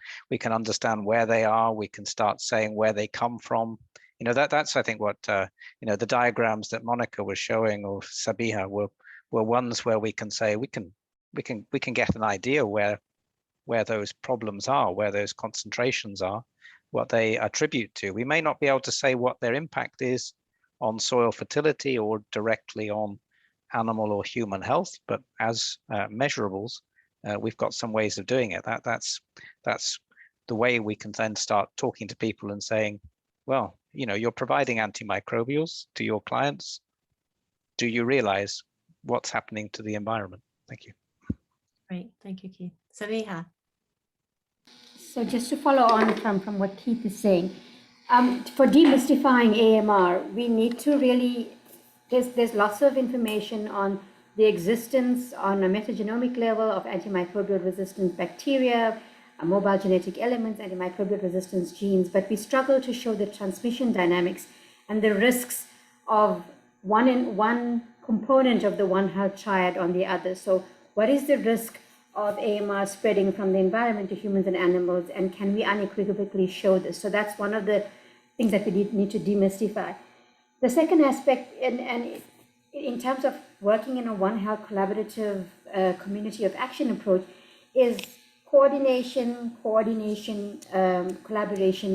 S2: understand where they are, we can start saying where they come from. That's I think what the diagrams that Monica was showing, or Sabiha, were ones where we can say we can get an idea where those problems are, where those concentrations are, what they attribute to. We may not be able to say what their impact is on soil fertility or directly on animal or human health, but as measurables, we've got some ways of doing it. That's the way we can then start talking to people and saying, well, you're providing antimicrobials to your clients. Do you realize what's happening to the environment? Thank you.
S1: Great, thank you, Keith. Sabiha.
S4: So just to follow on from what Keith is saying, for demystifying AMR, we need to really, there's lots of information on the existence on a metagenomic level of antimicrobial resistant bacteria, mobile genetic elements, antimicrobial resistance genes, but we struggle to show the transmission dynamics and the risks of one component of the One Health triad on the other. So what is the risk of AMR spreading from the environment to humans and animals, and can we unequivocally show this? So that's one of the things that we need to demystify. The second aspect, and in terms of working in a One Health collaborative community of action approach, is coordination, collaboration,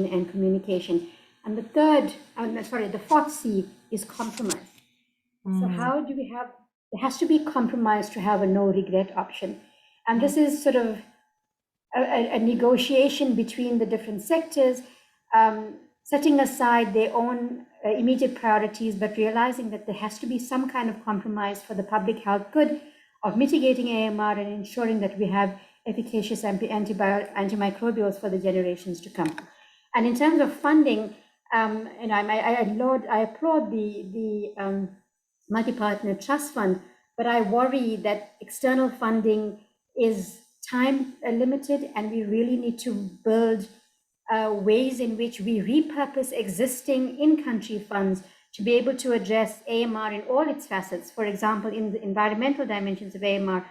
S4: and communication. And the fourth C is compromise. So how do we have, there has to be compromise to have a no regret option. And this is sort of a negotiation between the different sectors, setting aside their own immediate priorities, but realizing that there has to be some kind of compromise for the public health good of mitigating AMR and ensuring that we have efficacious antimicrobials for the generations to come. And in terms of funding, and I applaud the multi-partner trust fund, but I worry that external funding is time limited, and we really need to build ways in which we repurpose existing in-country funds to be able to address AMR in all its facets. For example, in the environmental dimensions of AMR,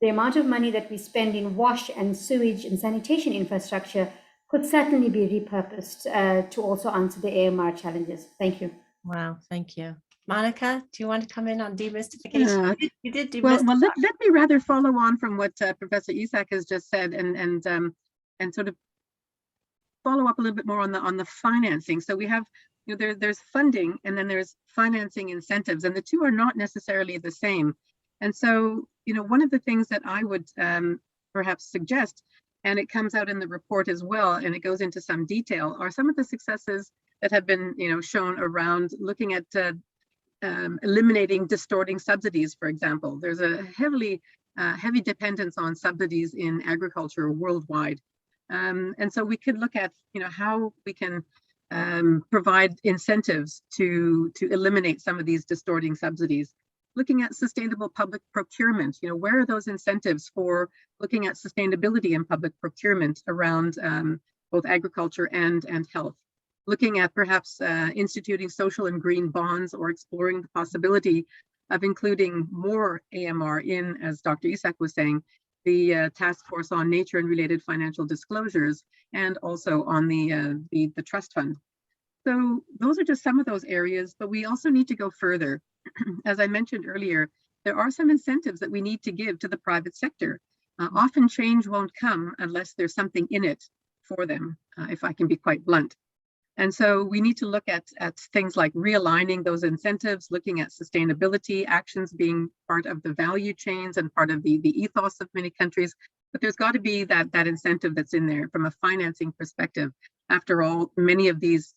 S4: the amount of money that we spend in wash and sewage and sanitation infrastructure could certainly be repurposed to also answer the AMR challenges. Thank you.
S1: Wow, thank you. Monica, do you want to come in on demystification? You did demystify.
S3: Well, let me rather follow on from what Professor Isak has just said, and sort of follow up a little bit more on the financing. So we have, there's funding, and then there's financing incentives, and the two are not necessarily the same. And so, one of the things that I would perhaps suggest, and it comes out in the report as well, and it goes into some detail, are some of the successes that have been, shown around looking at eliminating distorting subsidies, for example. There's a heavy dependence on subsidies in agriculture worldwide. And so we could look at, how we can provide incentives to eliminate some of these distorting subsidies. Looking at sustainable public procurement, where are those incentives for looking at sustainability in public procurement around both agriculture and health? Looking at perhaps instituting social and green bonds, or exploring the possibility of including more AMR in, as Dr. Isak was saying, the task force on nature and related financial disclosures, and also on the trust fund. So those are just some of those areas, but we also need to go further. As I mentioned earlier, there are some incentives that we need to give to the private sector. Often change won't come unless there's something in it for them, if I can be quite blunt. And so we need to look at things like realigning those incentives, looking at sustainability actions being part of the value chains and part of the ethos of many countries. But there's got to be that incentive that's in there from a financing perspective. After all, many of these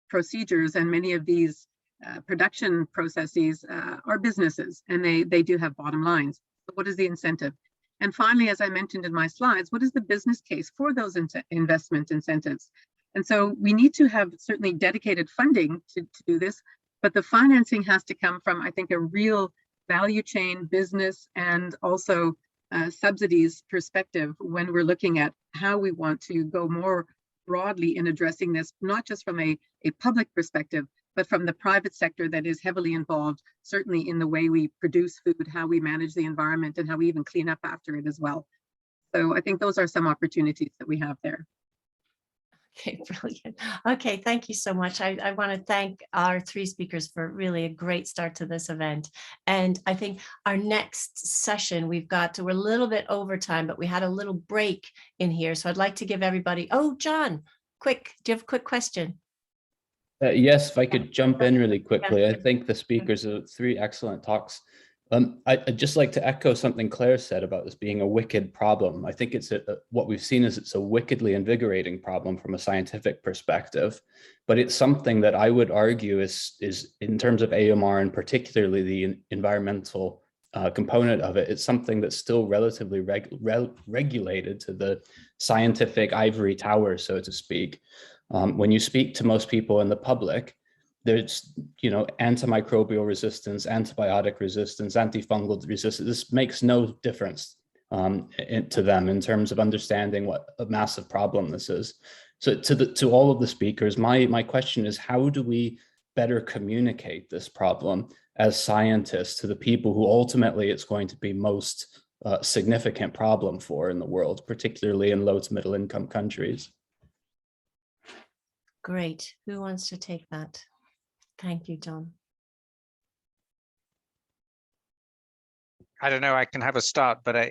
S3: procedures and many of these production processes are businesses, and they do have bottom lines. So what is the incentive? And finally, as I mentioned in my slides, what is the business case for those investment incentives? And so we need to have certainly dedicated funding to do this, but the financing has to come from, I think, a real value chain business and also subsidies perspective when we're looking at how we want to go more broadly in addressing this, not just from a public perspective, but from the private sector that is heavily involved, certainly in the way we produce food, how we manage the environment, and how we even clean up after it as well. So I think those are some opportunities that we have there.
S1: Okay, brilliant. Okay, thank you so much. I want to thank our three speakers for really a great start to this event. And I think our next session, we're a little bit over time, but we had a little break in here. So I'd like to give everybody, oh, John, quick, do you have a quick question?
S9: Yes, if I could jump in really quickly. I think the speakers are three excellent talks. I'd just like to echo something Claire said about this being a wicked problem. I think what we've seen is it's a wickedly invigorating problem from a scientific perspective, but it's something that I would argue is in terms of AMR and particularly the environmental component of it, it's something that's still relatively regulated to the scientific ivory tower, so to speak. When you speak to most people in the public, there's, antimicrobial resistance, antibiotic resistance, antifungal resistance. This makes no difference to them in terms of understanding what a massive problem this is. So to all of the speakers, my question is, how do we better communicate this problem as scientists to the people who ultimately it's going to be most significant problem for in the world, particularly in low to middle income countries?
S1: Great. Who wants to take that? Thank you, John.
S2: I don't know. I can have a start, but one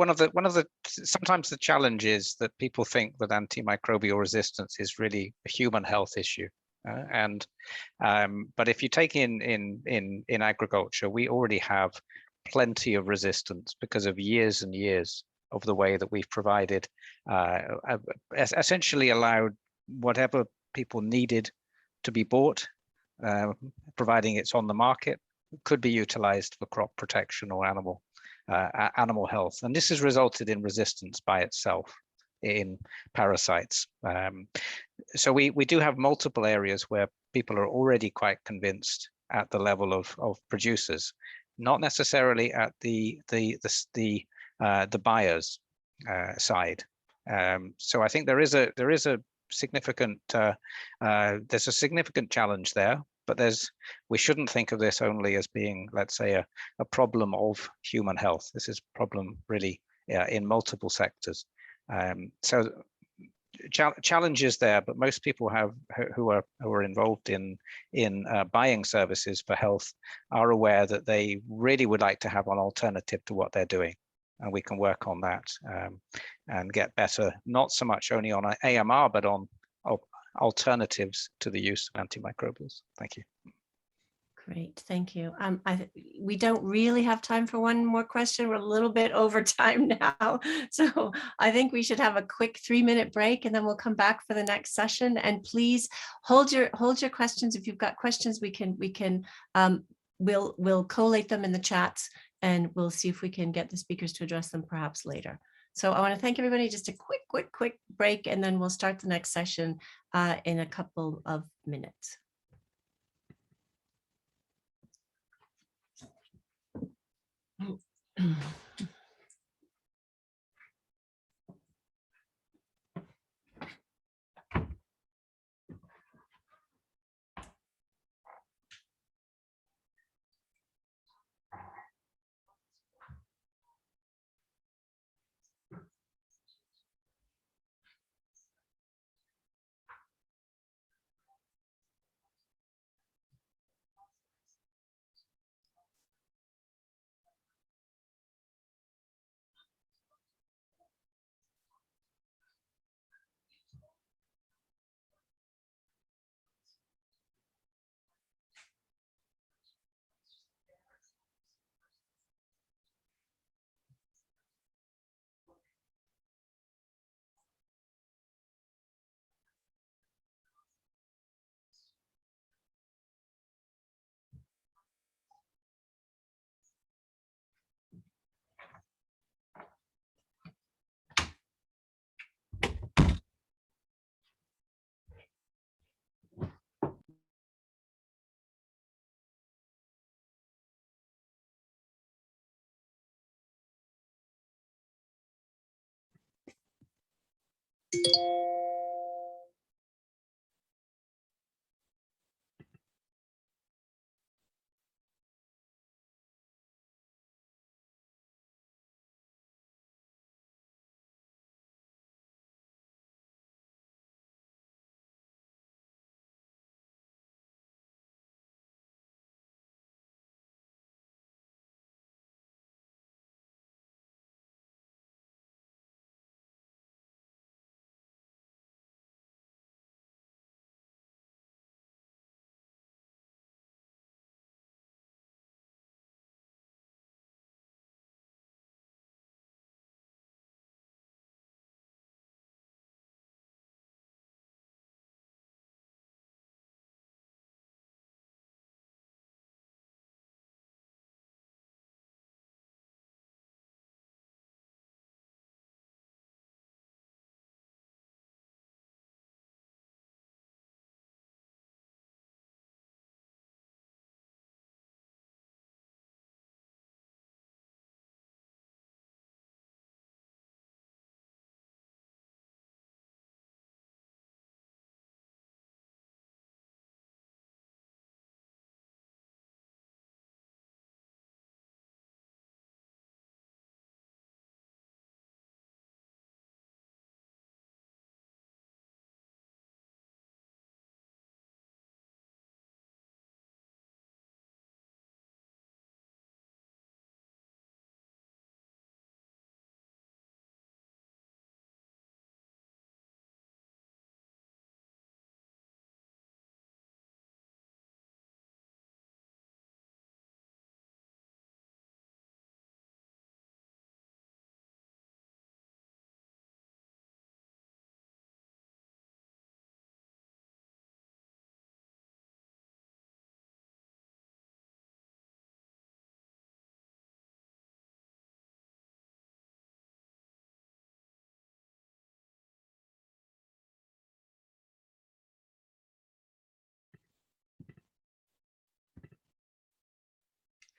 S2: of the sometimes the challenge is that people think that antimicrobial resistance is really a human health issue, but if you take in agriculture, we already have plenty of resistance because of years and years of the way that we've provided, essentially allowed whatever people needed to be bought, providing it's on the market, could be utilized for crop protection or animal health. And this has resulted in resistance by itself in parasites. So we do have multiple areas where people are already quite convinced at the level of producers, not necessarily at the buyers side. So I think there is a significant there's a significant challenge there, but we shouldn't think of this only as being, let's say, a problem of human health. This is a problem really in multiple sectors. So challenges there, but most people who are involved in buying services for health are aware that they really would like to have an alternative to what they're doing. And we can work on that and get better, not so much only on AMR, but on alternatives to the use of antimicrobials. Thank you.
S1: Great, thank you. We don't really have time for one more question. We're a little bit over time now. So I think we should have a quick 3-minute break and then we'll come back for the next session. And please hold your questions. If you've got questions, we'll collate them in the chats and we'll see if we can get the speakers to address them perhaps later. So I want to thank everybody. Just a quick break, and then we'll start the next session in a couple of minutes.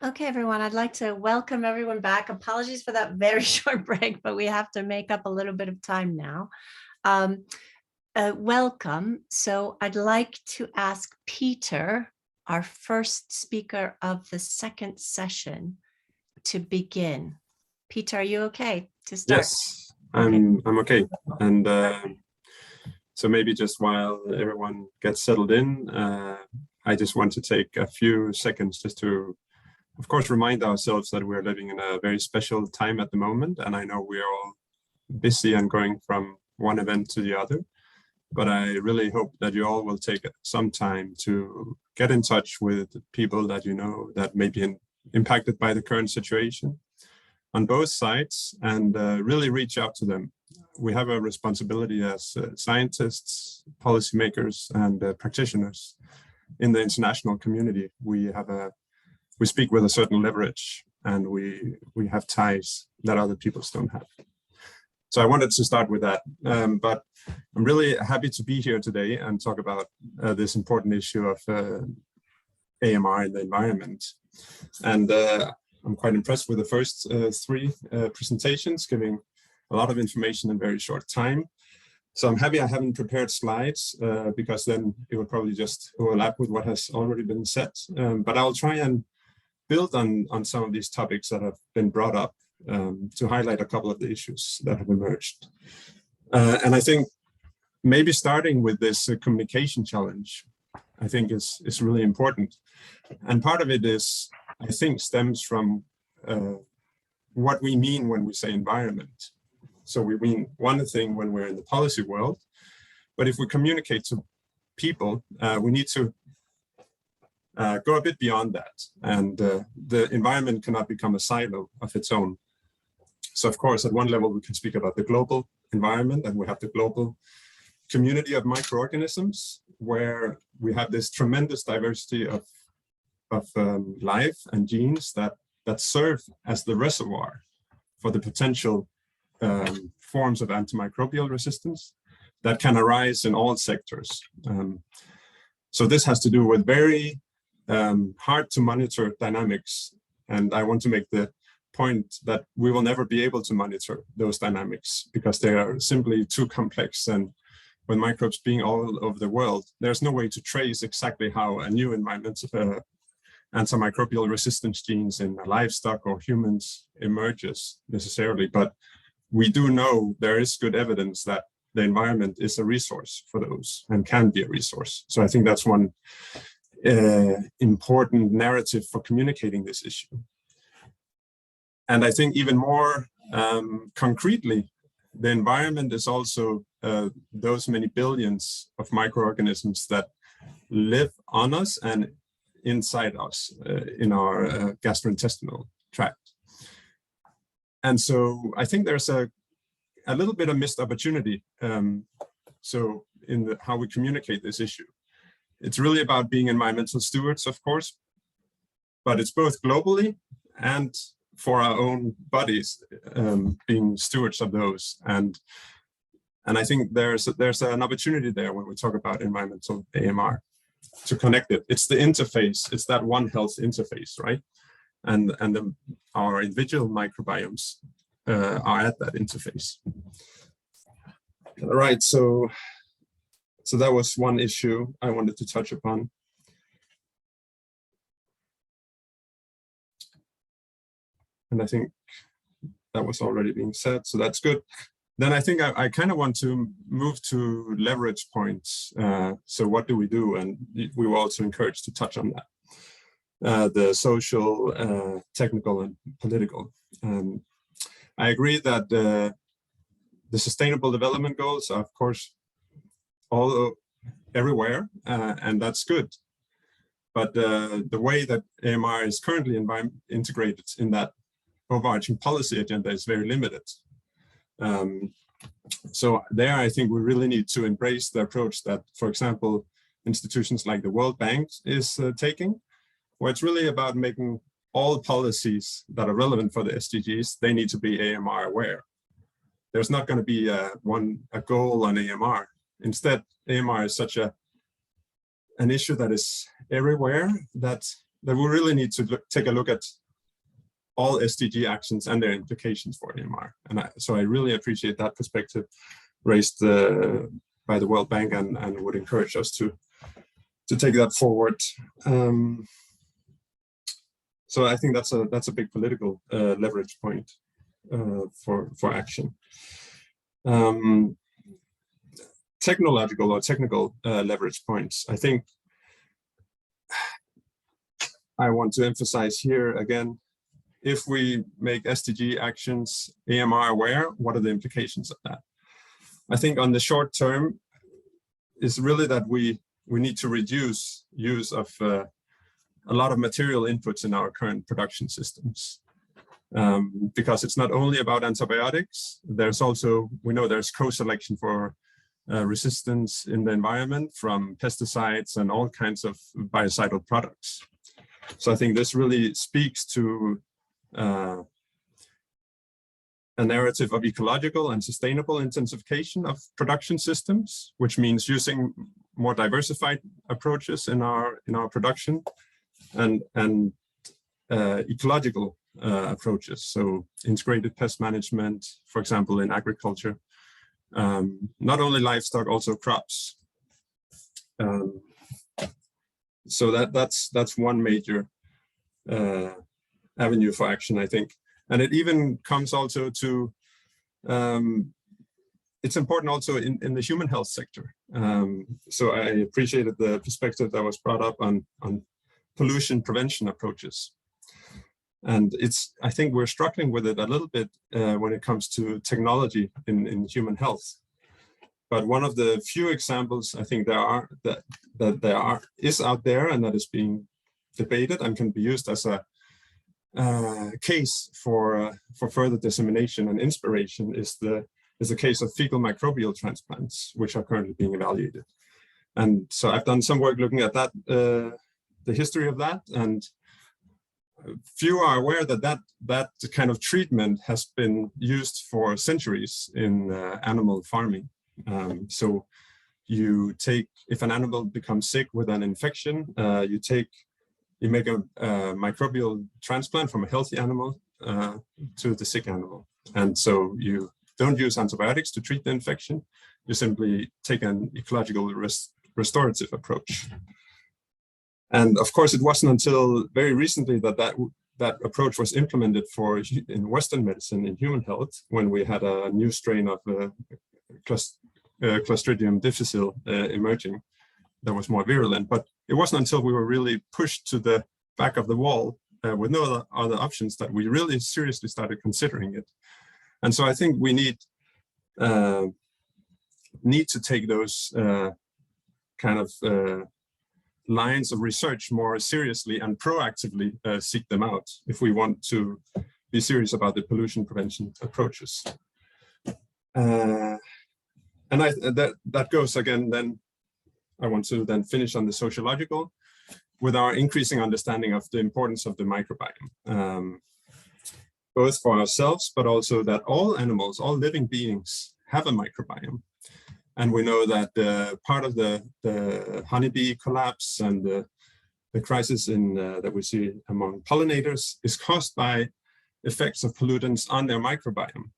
S1: Okay, everyone, I'd like to welcome everyone back. Apologies for that very short break, but we have to make up a little bit of time now. Welcome. So I'd like to ask Peter, our first speaker of the second session, to begin. Peter, are you okay to start?
S5: Yes, I'm okay. And so maybe just while everyone gets settled in, I just want to take a few seconds just to, of course, remind ourselves that we're living in a very special time at the moment. And I know we're all busy and going from one event to the other. But I really hope that you all will take some time to get in touch with people that you know that may be impacted by the current situation on both sides, and really reach out to them. We have a responsibility as scientists, policymakers, and practitioners in the international community. We speak with a certain leverage, and we have ties that other people don't have. So I wanted to start with that, but I'm really happy to be here today and talk about this important issue of AMR in the environment. And I'm quite impressed with the first three presentations, giving a lot of information in very short time. So I'm happy I haven't prepared slides because then it will probably just overlap with what has already been said. But I'll try and build on some of these topics that have been brought up to highlight a couple of the issues that have emerged. And I think maybe starting with this communication challenge, I think is really important. And part of it is, I think, stems from what we mean when we say environment. So we mean one thing when we're in the policy world, but if we communicate to people, we need to go a bit beyond that. And the environment cannot become a silo of its own. So of course, at one level, we can speak about the global environment, and we have the global community of microorganisms, where we have this tremendous diversity of life and genes that serve as the reservoir for the potential forms of antimicrobial resistance that can arise in all sectors. So this has to do with very hard to monitor dynamics. And I want to make the point that we will never be able to monitor those dynamics because they are simply too complex. And with microbes being all over the world, there's no way to trace exactly how a new environment antimicrobial resistance genes in livestock or humans emerges necessarily. But we do know there is good evidence that the environment is a resource for those and can be a resource. So I think that's one important narrative for communicating this issue. And I think even more concretely, the environment is also those many billions of microorganisms that live on us and inside us in our gastrointestinal tract. And so I think there's a little bit of missed opportunity. So in how we communicate this issue, it's really about being environmental stewards, of course, but it's both globally and for our own bodies, being stewards of those. And I think there's an opportunity there when we talk about environmental AMR to connect it. It's the interface, it's that One Health interface, right? And our individual microbiomes are at that interface. All right, so that was one issue I wanted to touch upon. And I think that was already being said, so that's good. Then I think I kind of want to move to leverage points. So what do we do? And we were also encouraged to touch on that. The social, technical, and political. I agree that the Sustainable Development Goals are, of course, all everywhere, and that's good. But the way that AMR is currently integrated in that overarching policy agenda is very limited. So there, I think we really need to embrace the approach that, for example, institutions like the World Bank is taking, where it's really about making all policies that are relevant for the SDGs, they need to be AMR aware. There's not going to be a goal on AMR. Instead, AMR is such an issue that is everywhere that we really need to take a look at all SDG actions and their implications for AMR. And so I really appreciate that perspective raised by the World Bank and would encourage us to take that forward. So I think that's a big political leverage point for action. Technological or technical leverage points. I think I want to emphasize here again, if we make SDG actions AMR aware, what are the implications of that? I think on the short term is really that we need to reduce use of a lot of material inputs in our current production systems. Because it's not only about antibiotics, there's also, we know there's co-selection for resistance in the environment from pesticides and all kinds of biocidal products. So I think this really speaks to a narrative of ecological and sustainable intensification of production systems, which means using more diversified approaches in our production and ecological approaches. So integrated pest management, for example, in agriculture, not only livestock, also crops. So that's one major avenue for action, I think. And it even comes also to, it's important also in the human health sector. So I appreciated the perspective that was brought up on pollution prevention approaches. And I think we're struggling with it a little bit when it comes to technology in human health. But one of the few examples I think is out there and that is being debated and can be used as a case for further dissemination and inspiration is the case of fecal microbial transplants, which are currently being evaluated. And so I've done some work looking at that, the history of that, and few are aware that kind of treatment has been used for centuries in animal farming. So you take, if an animal becomes sick with an infection, you make a microbial transplant from a healthy animal to the sick animal. And so you don't use antibiotics to treat the infection. You simply take an ecological restorative approach. And of course, it wasn't until very recently that approach was implemented in Western medicine in human health, when we had a new strain of Clostridium difficile emerging that was more virulent. But it wasn't until we were really pushed to the back of the wall with no other options that we really seriously started considering it. And so I think we need to take those kind of lines of research more seriously and proactively seek them out if we want to be serious about the pollution prevention approaches. And that goes again, then I want to then finish on the sociological with our increasing understanding of the importance of the microbiome, both for ourselves, but also that all animals, all living beings have a microbiome. And we know that part of the honeybee collapse and the crisis that we see among pollinators is caused by effects of pollutants on their microbiome.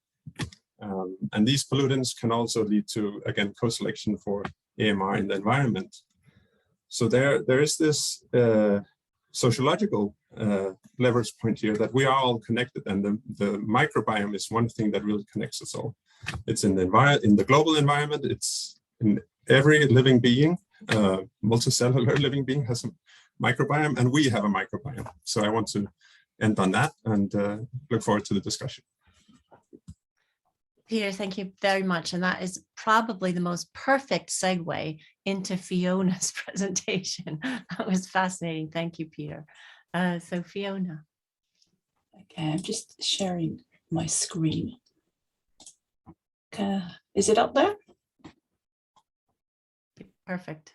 S5: And these pollutants can also lead to, again, co-selection for AMR in the environment. So there is this sociological leverage point here that we are all connected, and the microbiome is one thing that really connects us all. It's in the global environment, it's in every living being, multicellular living being has a microbiome, and we have a microbiome. So I want to end on that and look forward to the discussion.
S1: Peter, thank you very much. And that is probably the most perfect segue into Fiona's presentation. That was fascinating. Thank you, Peter. So Fiona.
S6: Okay, I'm just sharing my screen. Is it up there?
S1: Perfect.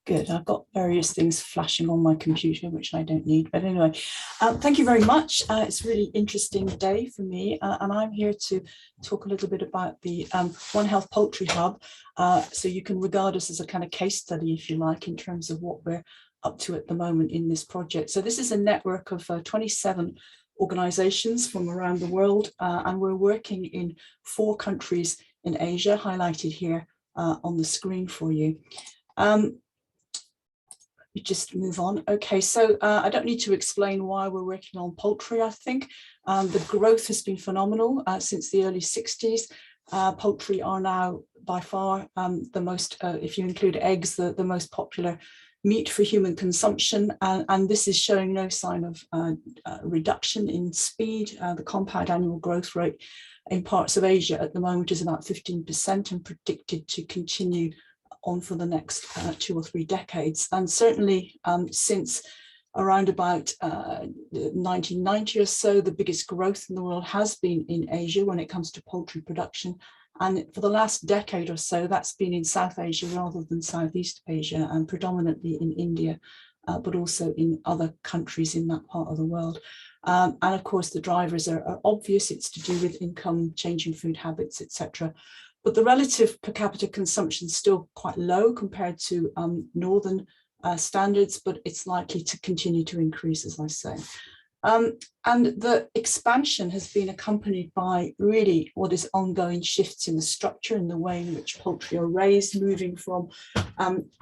S6: Good. I've got various things flashing on my computer, which I don't need. But anyway, thank you very much. It's a really interesting day for me. And I'm here to talk a little bit about the One Health Poultry Hub. So you can regard us as a kind of case study, if you like, in terms of what we're up to at the moment in this project. So this is a network of 27 organizations from around the world. And we're working in 4 countries in Asia, highlighted here on the screen for you. You just move on. Okay, so I don't need to explain why we're working on poultry, I think. The growth has been phenomenal since the early 60s. Poultry are now by far the most, if you include eggs, the most popular meat for human consumption. And this is showing no sign of reduction in speed. The compound annual growth rate in parts of Asia at the moment is about 15% and predicted to continue on for the next 2 or 3 decades. And certainly since around about 1990 or so, the biggest growth in the world has been in Asia when it comes to poultry production. And for the last decade or so, that's been in South Asia rather than Southeast Asia, and predominantly in India, but also in other countries in that part of the world. And of course, the drivers are obvious. It's to do with income, changing food habits, etc. But the relative per capita consumption is still quite low compared to northern standards, but it's likely to continue to increase, as I say. And the expansion has been accompanied by really what is ongoing shifts in the structure and the way in which poultry are raised, moving from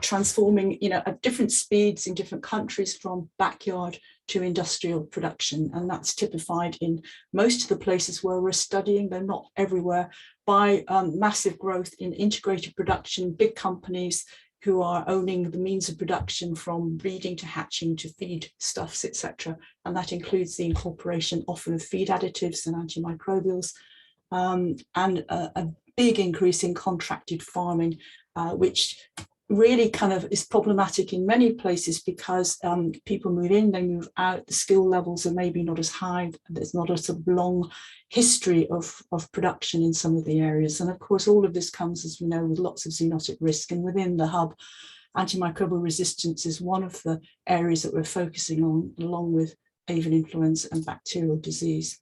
S6: transforming, at different speeds in different countries from backyard to industrial production. And that's typified in most of the places where we're studying, though not everywhere, by massive growth in integrated production, big companies who are owning the means of production from breeding to hatching to feed stuffs, etc. And that includes the incorporation often of feed additives and antimicrobials, and a big increase in contracted farming, which really kind of is problematic in many places because people move in, they move out, the skill levels are maybe not as high, there's not a sort of long history of production in some of the areas. And of course, all of this comes, as we know, with lots of zoonotic risk. And within the hub, antimicrobial resistance is one of the areas that we're focusing on, along with avian influenza and bacterial disease.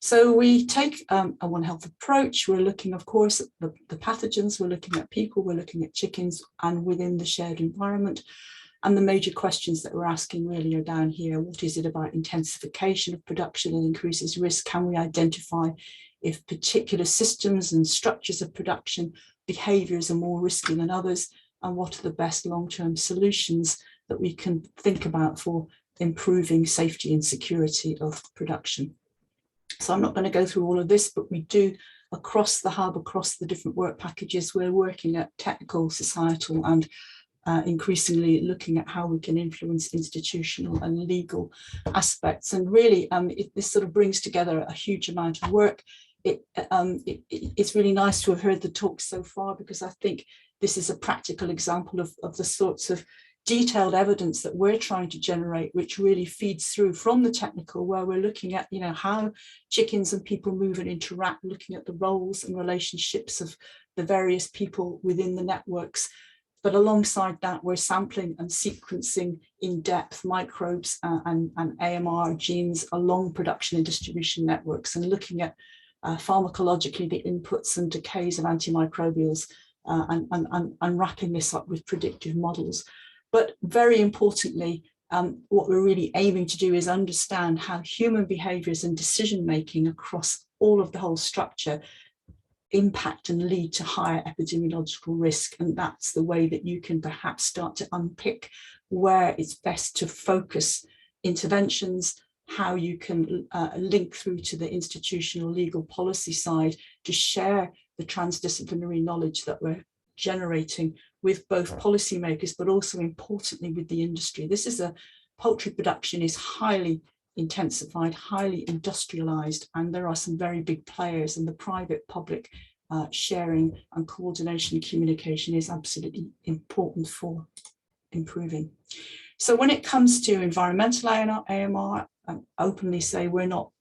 S6: So we take a One Health approach. We're looking, of course, at the pathogens, we're looking at people, we're looking at chickens, and within the shared environment. And the major questions that we're asking really are down here. What is it about intensification of production that increases risk? Can we identify if particular systems and structures of production behaviours are more risky than others? And what are the best long-term solutions that we can think about for improving safety and security of production? So I'm not going to go through all of this, but we do, across the hub, across the different work packages, we're working at technical, societal and increasingly looking at how we can influence institutional and legal aspects. And really, this sort of brings together a huge amount of work. It's really nice to have heard the talk so far, because I think this is a practical example of the sorts of detailed evidence that we're trying to generate, which really feeds through from the technical, where we're looking at, how chickens and people move and interact, looking at the roles and relationships of the various people within the networks. But alongside that, we're sampling and sequencing in depth microbes and AMR genes along production and distribution networks, and looking at pharmacologically the inputs and decays of antimicrobials, and wrapping this up with predictive models. But very importantly, what we're really aiming to do is understand how human behaviours and decision making across all of the whole structure impact and lead to higher epidemiological risk. And that's the way that you can perhaps start to unpick where it's best to focus interventions, how you can link through to the institutional legal policy side to share the transdisciplinary knowledge that we're generating with both policymakers, but also importantly with the industry. Poultry production is highly intensified, highly industrialized, and there are some very big players, and the private-public sharing and coordination and communication is absolutely important for improving. So when it comes to environmental AMR, I openly say we're not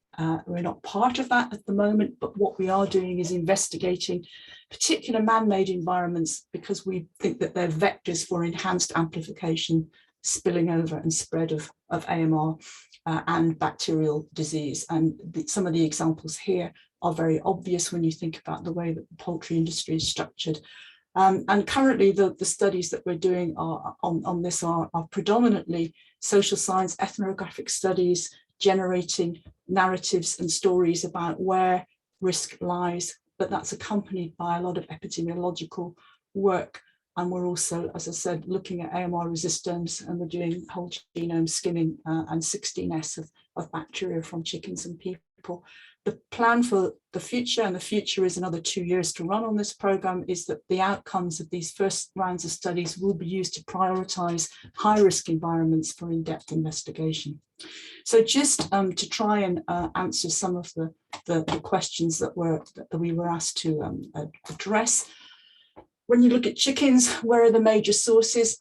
S6: part of that at the moment, but what we are doing is investigating particular man-made environments, because we think that they're vectors for enhanced amplification, spilling over and spread of AMR and bacterial disease. And some of the examples here are very obvious when you think about the way that the poultry industry is structured. And currently the studies that we're doing on this are predominantly social science, ethnographic studies, generating narratives and stories about where risk lies, but that's accompanied by a lot of epidemiological work. And we're also, as I said, looking at AMR resistance, and we're doing whole genome skimming and 16S of bacteria from chickens and people. The plan for the future, and the future is another 2 years to run on this program, is that the outcomes of these first rounds of studies will be used to prioritize high-risk environments for in-depth investigation. So just to try and answer some of the questions that we were asked to address. When you look at chickens, where are the major sources?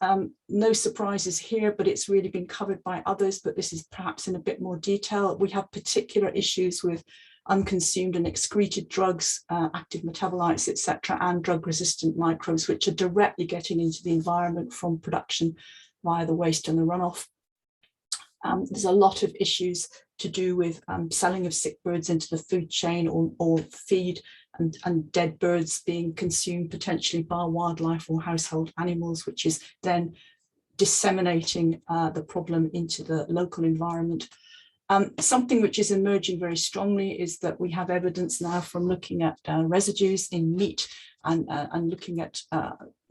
S6: No surprises here, but it's really been covered by others, but this is perhaps in a bit more detail. We have particular issues with unconsumed and excreted drugs, active metabolites, etc., and drug-resistant microbes, which are directly getting into the environment from production via the waste and the runoff. There's a lot of issues to do with selling of sick birds into the food chain, or feed and dead birds being consumed potentially by wildlife or household animals, which is then disseminating the problem into the local environment. Something which is emerging very strongly is that we have evidence now from looking at residues in meat and looking at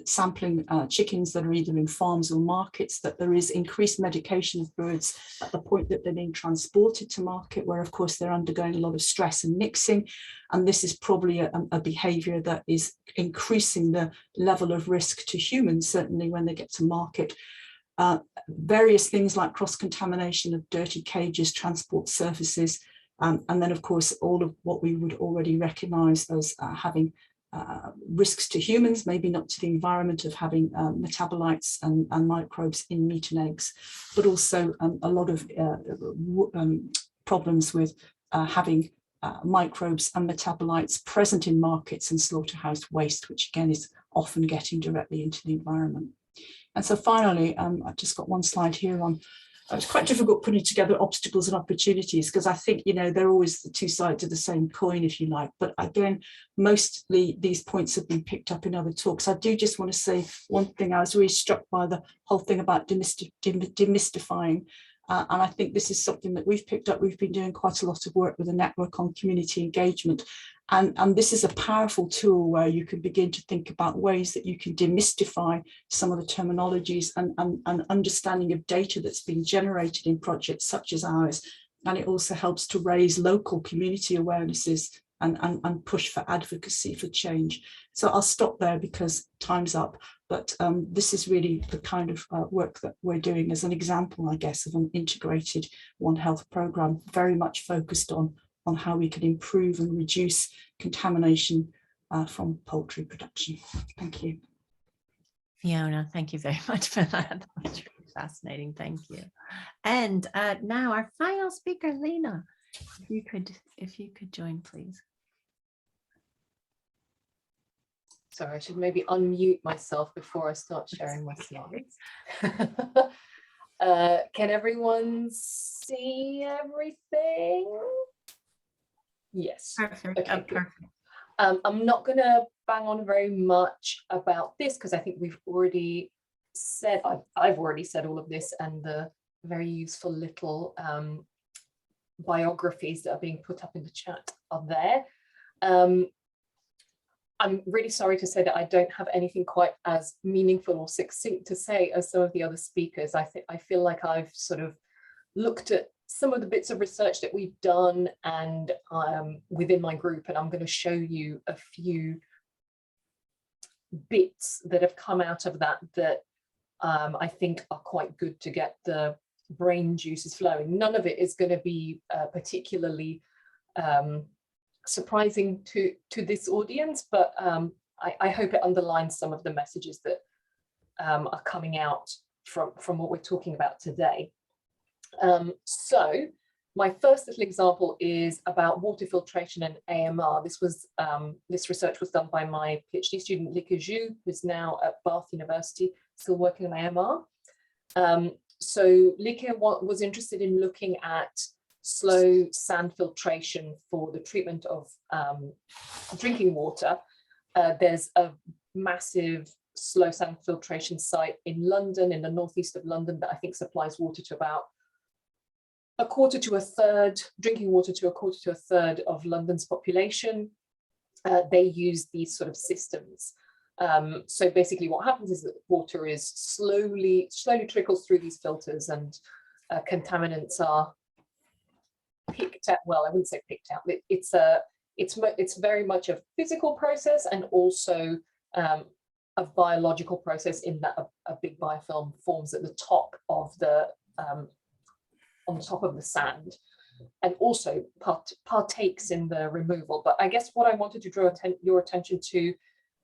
S6: sampling chickens that are either in farms or markets, that there is increased medication of birds at the point that they're being transported to market, where of course they're undergoing a lot of stress and mixing. And this is probably a behavior that is increasing the level of risk to humans, certainly when they get to market. Various things like cross-contamination of dirty cages, transport surfaces, and then of course all of what we would already recognise as having risks to humans, maybe not to the environment, of having metabolites and microbes in meat and eggs, but also a lot of problems with having microbes and metabolites present in markets and slaughterhouse waste, which again is often getting directly into the environment. And so finally, I've just got one slide here on it's quite difficult putting together obstacles and opportunities, because I think, you know, they're always the two sides of the same coin, if you like. But again, mostly these points have been picked up in other talks. I do just want to say one thing. I was really struck by the whole thing about demystifying. And I think this is something that we've picked up. We've been doing quite a lot of work with a network on community engagement. And this is a powerful tool where you can begin to think about ways that you can demystify some of the terminologies and understanding of data that's been generated in projects such as ours. And it also helps to raise local community awarenesses and push for advocacy for change. So I'll stop there because time's up. But this is really the kind of work that we're doing as an example, I guess, of an integrated One Health programme, very much focused on how we can improve and reduce contamination from poultry production. Thank you.
S1: Fiona, thank you very much for that. That's really fascinating. Thank you. And now our final speaker, Lena, if you could join, please.
S7: Sorry, I should maybe unmute myself before I start sharing my slides. Can everyone see everything? Yes.
S1: Perfect.
S7: Okay,
S1: Perfect.
S7: I'm not going to bang on very much about this because I think we've already said, I've already said all of this, and the very useful little biographies that are being put up in the chat are there. I'm really sorry to say that I don't have anything quite as meaningful or succinct to say as some of the other speakers. I feel like I've sort of looked at some of the bits of research that we've done and within my group, and I'm going to show you a few bits that have come out of that I think are quite good to get the brain juices flowing. None of it is going to be particularly surprising to this audience, but I hope it underlines some of the messages that are coming out from what we're talking about today. So my first little example is about water filtration and AMR. This research was done by my PhD student LIDC Zhu, who's now at Bath University, still working on AMR. So LIDC was interested in looking at slow sand filtration for the treatment of drinking water. There's a massive slow sand filtration site in London, in the northeast of London, that I think supplies water to about a quarter to a third, drinking water to a quarter to a third of London's population. They use these sort of systems. So basically what happens is that water is slowly trickles through these filters, and contaminants are picked out. Well, I wouldn't say picked out. It's very much a physical process and also a biological process, in that a big biofilm forms at the top of the on top of the sand, and also partakes in the removal. But I guess what I wanted to draw your attention to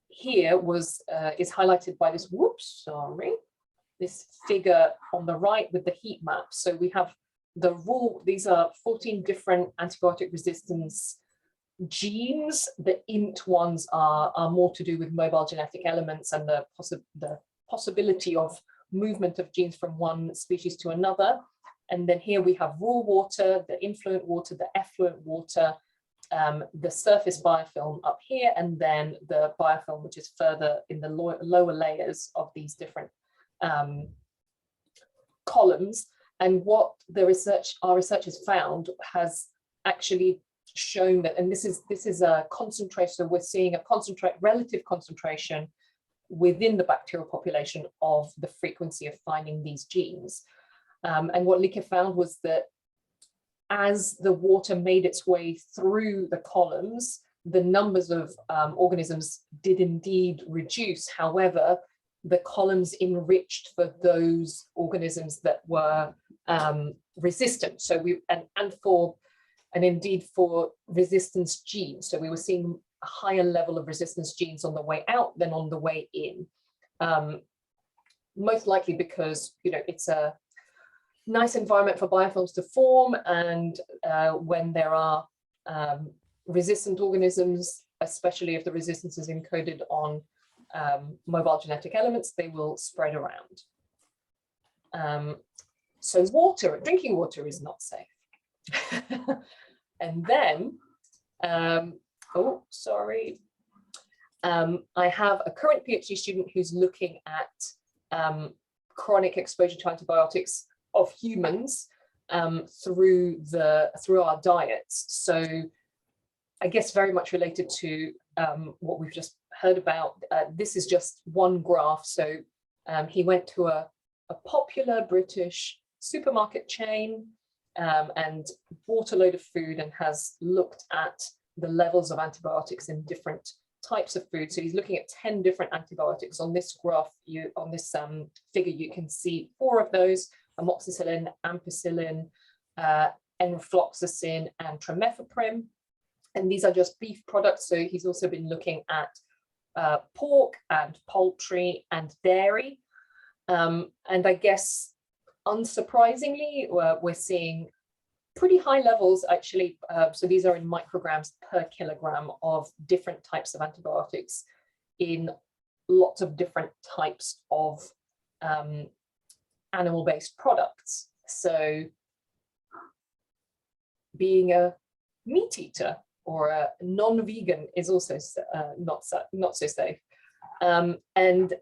S7: here is highlighted by this, this figure on the right with the heat map. So we have these are 14 different antibiotic resistance genes. The int ones are more to do with mobile genetic elements and the possibility of movement of genes from one species to another. And then here we have raw water, the influent water, the effluent water, the surface biofilm up here, and then the biofilm, which is further in the lower layers of these different columns. And what our research has found has actually shown that, and this is a concentration, so we're seeing a relative concentration within the bacterial population of the frequency of finding these genes. And what LIDC found was that as the water made its way through the columns, the numbers of organisms did indeed reduce. However, the columns enriched for those organisms that were resistant. So and indeed for resistance genes. So we were seeing a higher level of resistance genes on the way out than on the way in. Most likely because, it's a nice environment for biofilms to form, and when there are resistant organisms, especially if the resistance is encoded on mobile genetic elements, they will spread around. So drinking water is not safe. And then, oh, sorry. I have a current PhD student who's looking at chronic exposure to antibiotics of humans through our diets. So I guess very much related to what we've just heard about. This is just one graph. So he went to a popular British supermarket chain and bought a load of food and has looked at the levels of antibiotics in different types of food. So he's looking at 10 different antibiotics. On this graph, on this figure, you can see 4 of those: amoxicillin, ampicillin, enrofloxacin, and trimethoprim. And these are just beef products. So he's also been looking at pork and poultry and dairy. And I guess, unsurprisingly, we're seeing pretty high levels, actually. So these are in micrograms per kilogram of different types of antibiotics in lots of different types of animal-based products. So being a meat eater or a non-vegan is also not so safe. And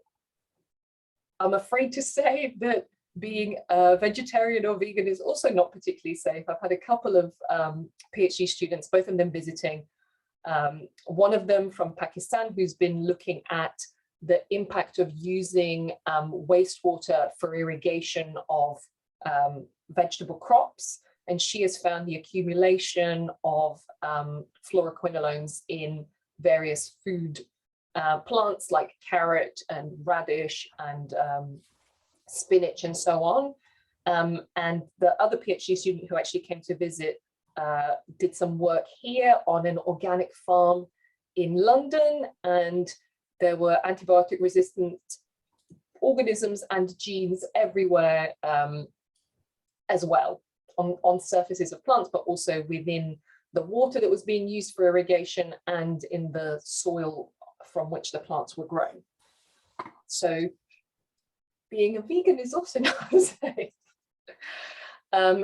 S7: I'm afraid to say that being a vegetarian or vegan is also not particularly safe. I've had a couple of PhD students, both of them visiting, one of them from Pakistan, who's been looking at the impact of using wastewater for irrigation of vegetable crops. And she has found the accumulation of fluoroquinolones in various food plants like carrot and radish and spinach and so on. And the other PhD student who actually came to visit did some work here on an organic farm in London, and there were antibiotic resistant organisms and genes everywhere as well, on surfaces of plants, but also within the water that was being used for irrigation and in the soil from which the plants were grown. So being a vegan is also not safe.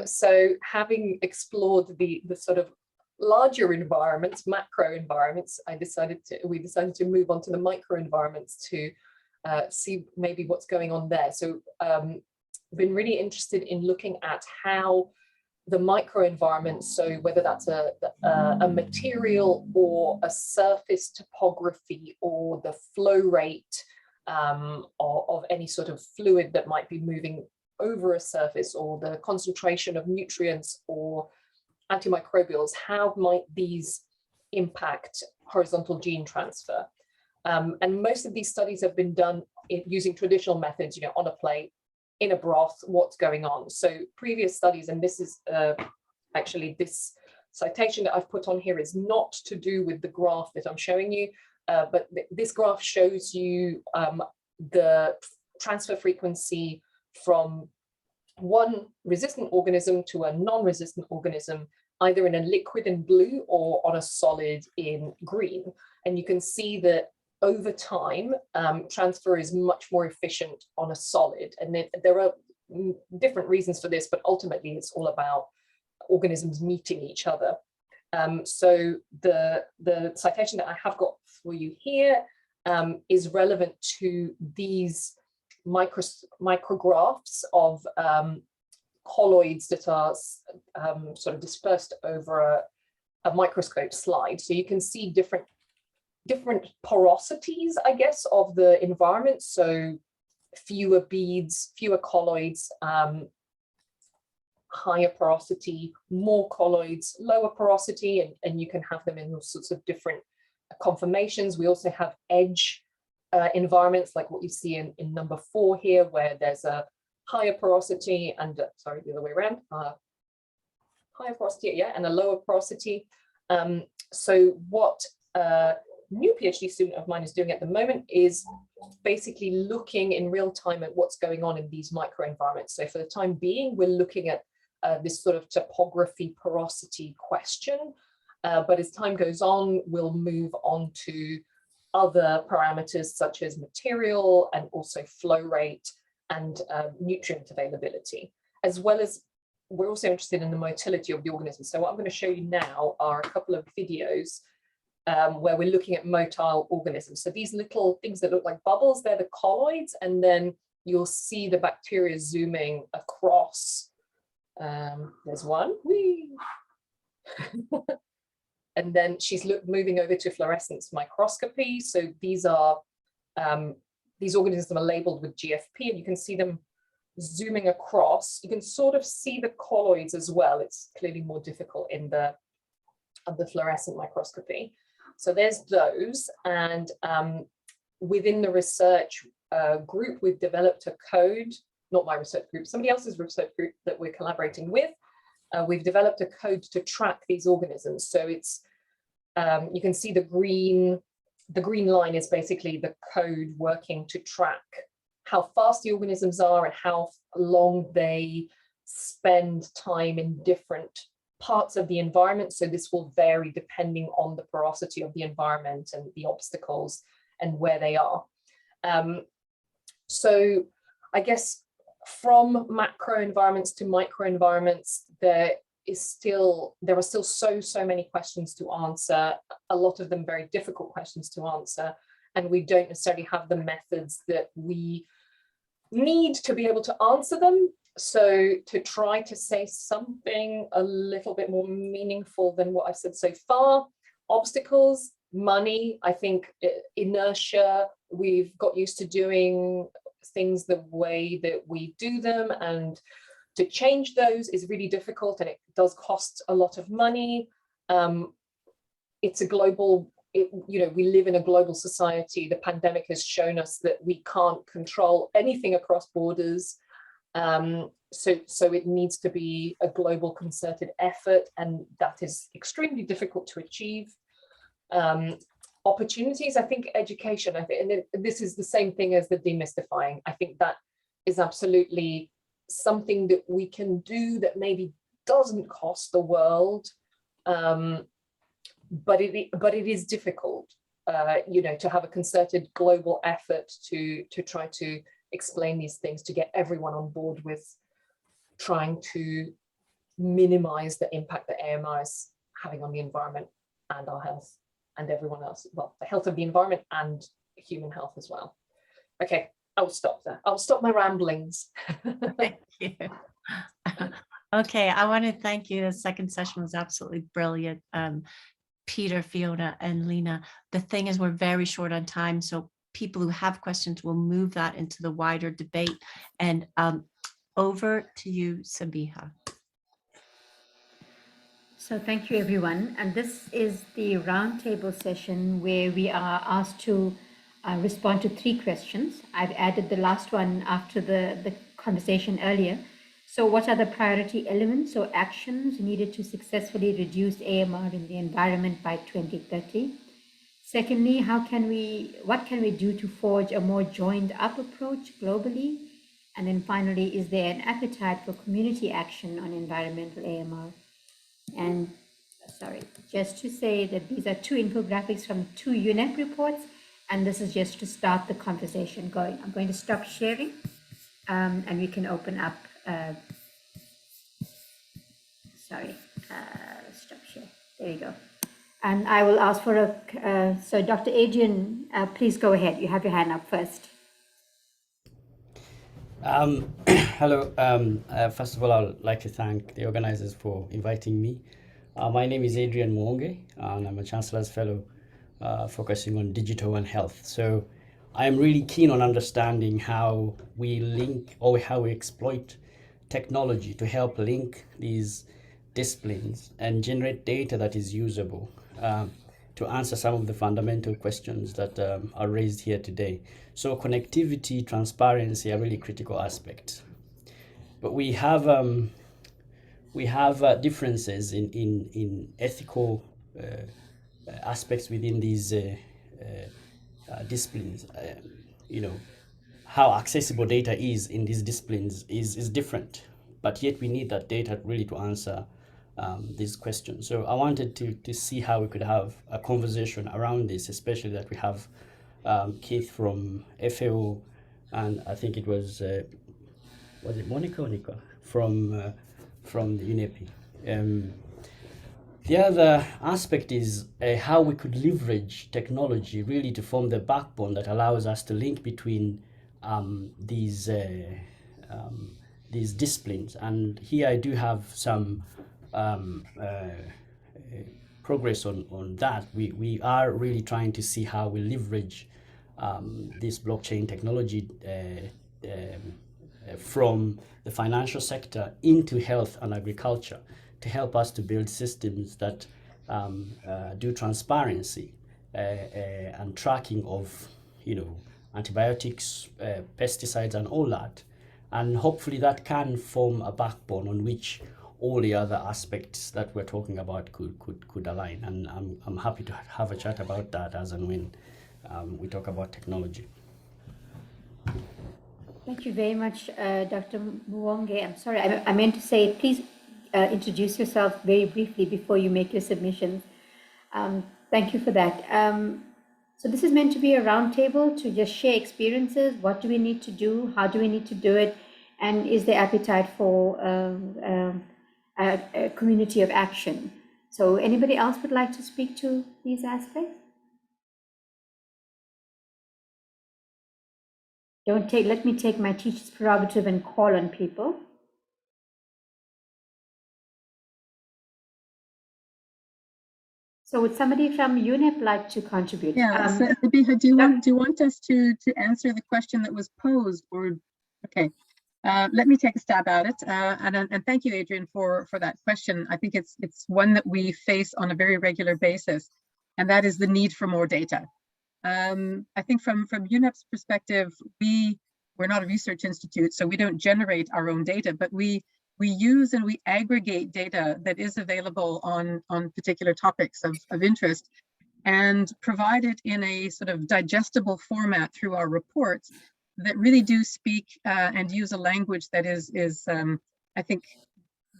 S7: So having explored the sort of larger environments, macro environments, we decided to move on to the micro environments to see maybe what's going on there. So been really interested in looking at how the microenvironment, so whether that's a material or a surface topography or the flow rate of any sort of fluid that might be moving over a surface, or the concentration of nutrients or antimicrobials, how might these impact horizontal gene transfer? And most of these studies have been done using traditional methods, on a plate, in a broth, what's going on. So previous studies, and this is actually this citation that I've put on here is not to do with the graph that I'm showing you, but this graph shows you the transfer frequency from one resistant organism to a non-resistant organism, either in a liquid in blue or on a solid in green. And you can see that over time, transfer is much more efficient on a solid. And there are different reasons for this, but ultimately it's all about organisms meeting each other. So the citation that I have got for you here is relevant to these micrographs of colloids that are sort of dispersed over a microscope slide. So you can see different porosities, I guess, of the environment. So fewer beads, fewer colloids, higher porosity, more colloids, lower porosity, and you can have them in all sorts of different conformations. We also have edge environments, like what you see in number 4 here, where there's a higher porosity and, sorry, the other way around, higher porosity, yeah, and a lower porosity. So what new PhD student of mine is doing at the moment is basically looking in real time at what's going on in these microenvironments. So for the time being, we're looking at this sort of topography porosity question, but as time goes on, we'll move on to other parameters such as material and also flow rate and nutrient availability. as well as we're also interested in the motility of the organism. So what I'm going to show you now are a couple of videos where we're looking at motile organisms. So these little things that look like bubbles, they're the colloids, and then you'll see the bacteria zooming across. There's one. Whee! And then she's moving over to fluorescence microscopy. So these are these organisms are labeled with GFP, and you can see them zooming across. You can sort of see the colloids as well. It's clearly more difficult in the fluorescent microscopy. So there's those, and within the research group, we've developed a code, not my research group, somebody else's research group that we're collaborating with. We've developed a code to track these organisms. So it's, you can see the green line is basically the code working to track how fast the organisms are and how long they spend time in different parts of the environment. So this will vary depending on the porosity of the environment and the obstacles and where they are. So I guess from macro environments to micro environments, there are still so many questions to answer, a lot of them very difficult questions to answer, and we don't necessarily have the methods that we need to be able to answer them. So to try to say something a little bit more meaningful than what I've said so far, obstacles, money, I think inertia, we've got used to doing things the way that we do them, and to change those is really difficult, and it does cost a lot of money. It's a global, we live in a global society. The pandemic has shown us that we can't control anything across borders. So it needs to be a global concerted effort, and that is extremely difficult to achieve. Opportunities, I think education, and this is the same thing as the demystifying. I think that is absolutely something that we can do that maybe doesn't cost the world, but it is difficult, to have a concerted global effort to try to explain these things, to get everyone on board with trying to minimize the impact that AMR is having on the environment and our health and everyone else. Well, the health of the environment and human health as well. Okay, I will stop there. I'll stop my ramblings.
S1: Thank you. Okay, I want to thank you. The second session was absolutely brilliant. Peter, Fiona, and Lena. The thing is, we're very short on time, so people who have questions will move that into the wider debate. And over to you, Sabiha.
S4: So thank you, everyone. And this is the roundtable session where we are asked to respond to 3 questions. I've added the last one after the conversation earlier. So what are the priority elements or actions needed to successfully reduce AMR in the environment by 2030? Secondly, what can we do to forge a more joined up approach globally? And then finally, is there an appetite for community action on environmental AMR? And just to say that these are 2 infographics from 2 UNEP reports, and this is just to start the conversation going. I'm going to stop sharing, and we can open up. Stop share. There you go. And I will ask for so Dr. Adrian, please go ahead. You have your hand up first.
S10: Hello. First of all, I would like to thank the organizers for inviting me. My name is Adrian Mwonge, and I'm a Chancellor's Fellow focusing on digital and health. So I am really keen on understanding how we link or how we exploit technology to help link these disciplines and generate data that is usable to answer some of the fundamental questions that are raised here today. So connectivity, transparency are really critical aspects. But we have differences in ethical aspects within these disciplines. How accessible data is in these disciplines is different, but yet we need that data really to answer these questions. So I wanted to see how we could have a conversation around this, especially that we have Keith from FAO, and I think it was was it Monica or Nika from the UNEP. The other aspect is how we could leverage technology really to form the backbone that allows us to link between these disciplines. And here I do have some progress on that. We are really trying to see how we leverage this blockchain technology from the financial sector into health and agriculture to help us to build systems that do transparency and tracking of, antibiotics, pesticides, and all that. And hopefully that can form a backbone on which all the other aspects that we're talking about could align. And I'm happy to have a chat about that as and when we talk about technology.
S4: Thank you very much, Dr. Mwonge. I'm sorry, I meant to say, please introduce yourself very briefly before you make your submissions. Thank you for that. So this is meant to be a roundtable to just share experiences. What do we need to do? How do we need to do it? And is there appetite for a community of action? So anybody else would like to speak to these aspects? Let me take my teacher's prerogative and call on people. So would somebody from UNEP like to contribute?
S3: Yeah, so, Sabiha, do you want us to answer the question that was posed, or okay? Let me take a stab at it, and thank you, Adrian, for that question. I think it's one that we face on a very regular basis, and that is the need for more data. I think from UNEP's perspective, we're not a research institute, so we don't generate our own data, but we use and we aggregate data that is available on particular topics of interest and provide it in a sort of digestible format through our reports that really do speak and use a language that is I think,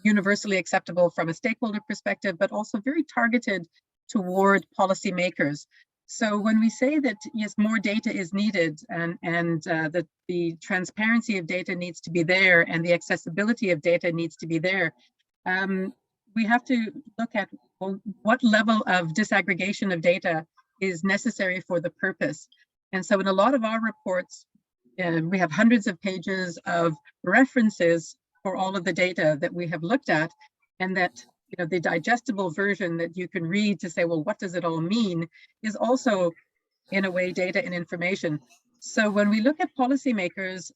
S3: universally acceptable from a stakeholder perspective, but also very targeted toward policymakers. So when we say that, yes, more data is needed and that the transparency of data needs to be there and the accessibility of data needs to be there, we have to look at, well, what level of disaggregation of data is necessary for the purpose. And so in a lot of our reports, we have hundreds of pages of references for all of the data that we have looked at, and that the digestible version that you can read to say, well, what does it all mean, is also in a way data and information. So when we look at policymakers,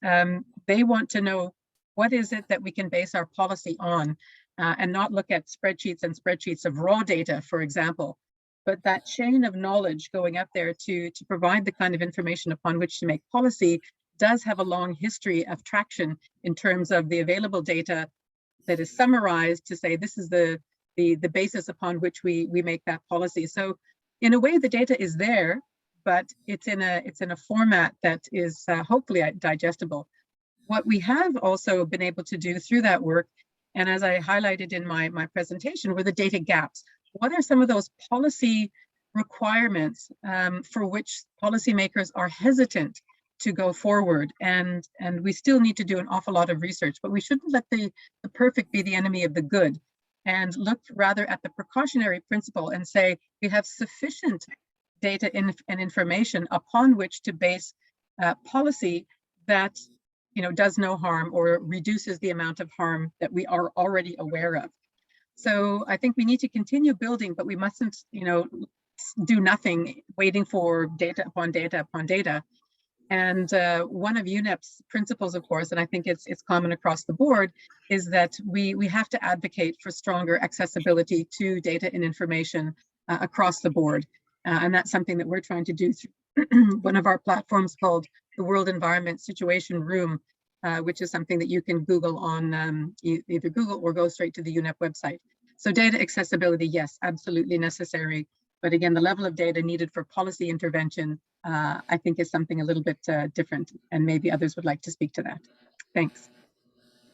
S3: they want to know what is it that we can base our policy on, and not look at spreadsheets and spreadsheets of raw data, for example, but that chain of knowledge going up there to provide the kind of information upon which to make policy does have a long history of traction in terms of the available data that is summarized to say this is the basis upon which we make that policy. So in a way, the data is there, but it's in a format that is hopefully digestible. What we have also been able to do through that work, and as I highlighted in my presentation, were the data gaps. What are some of those policy requirements for which policymakers are hesitant to go forward, and we still need to do an awful lot of research, but we shouldn't let the perfect be the enemy of the good, and look rather at the precautionary principle and say we have sufficient data and information upon which to base policy that does no harm or reduces the amount of harm that we are already aware of. So I think we need to continue building, but we mustn't do nothing waiting for data upon data upon data. And one of UNEP's principles, of course, and I think it's common across the board, is that we have to advocate for stronger accessibility to data and information across the board. And that's something that we're trying to do through one of our platforms called the World Environment Situation Room, which is something that you can Google on either Google or go straight to the UNEP website. So data accessibility, yes, absolutely necessary. But again, the level of data needed for policy intervention, I think, is something a little bit different, and maybe others would like to speak to that. Thanks.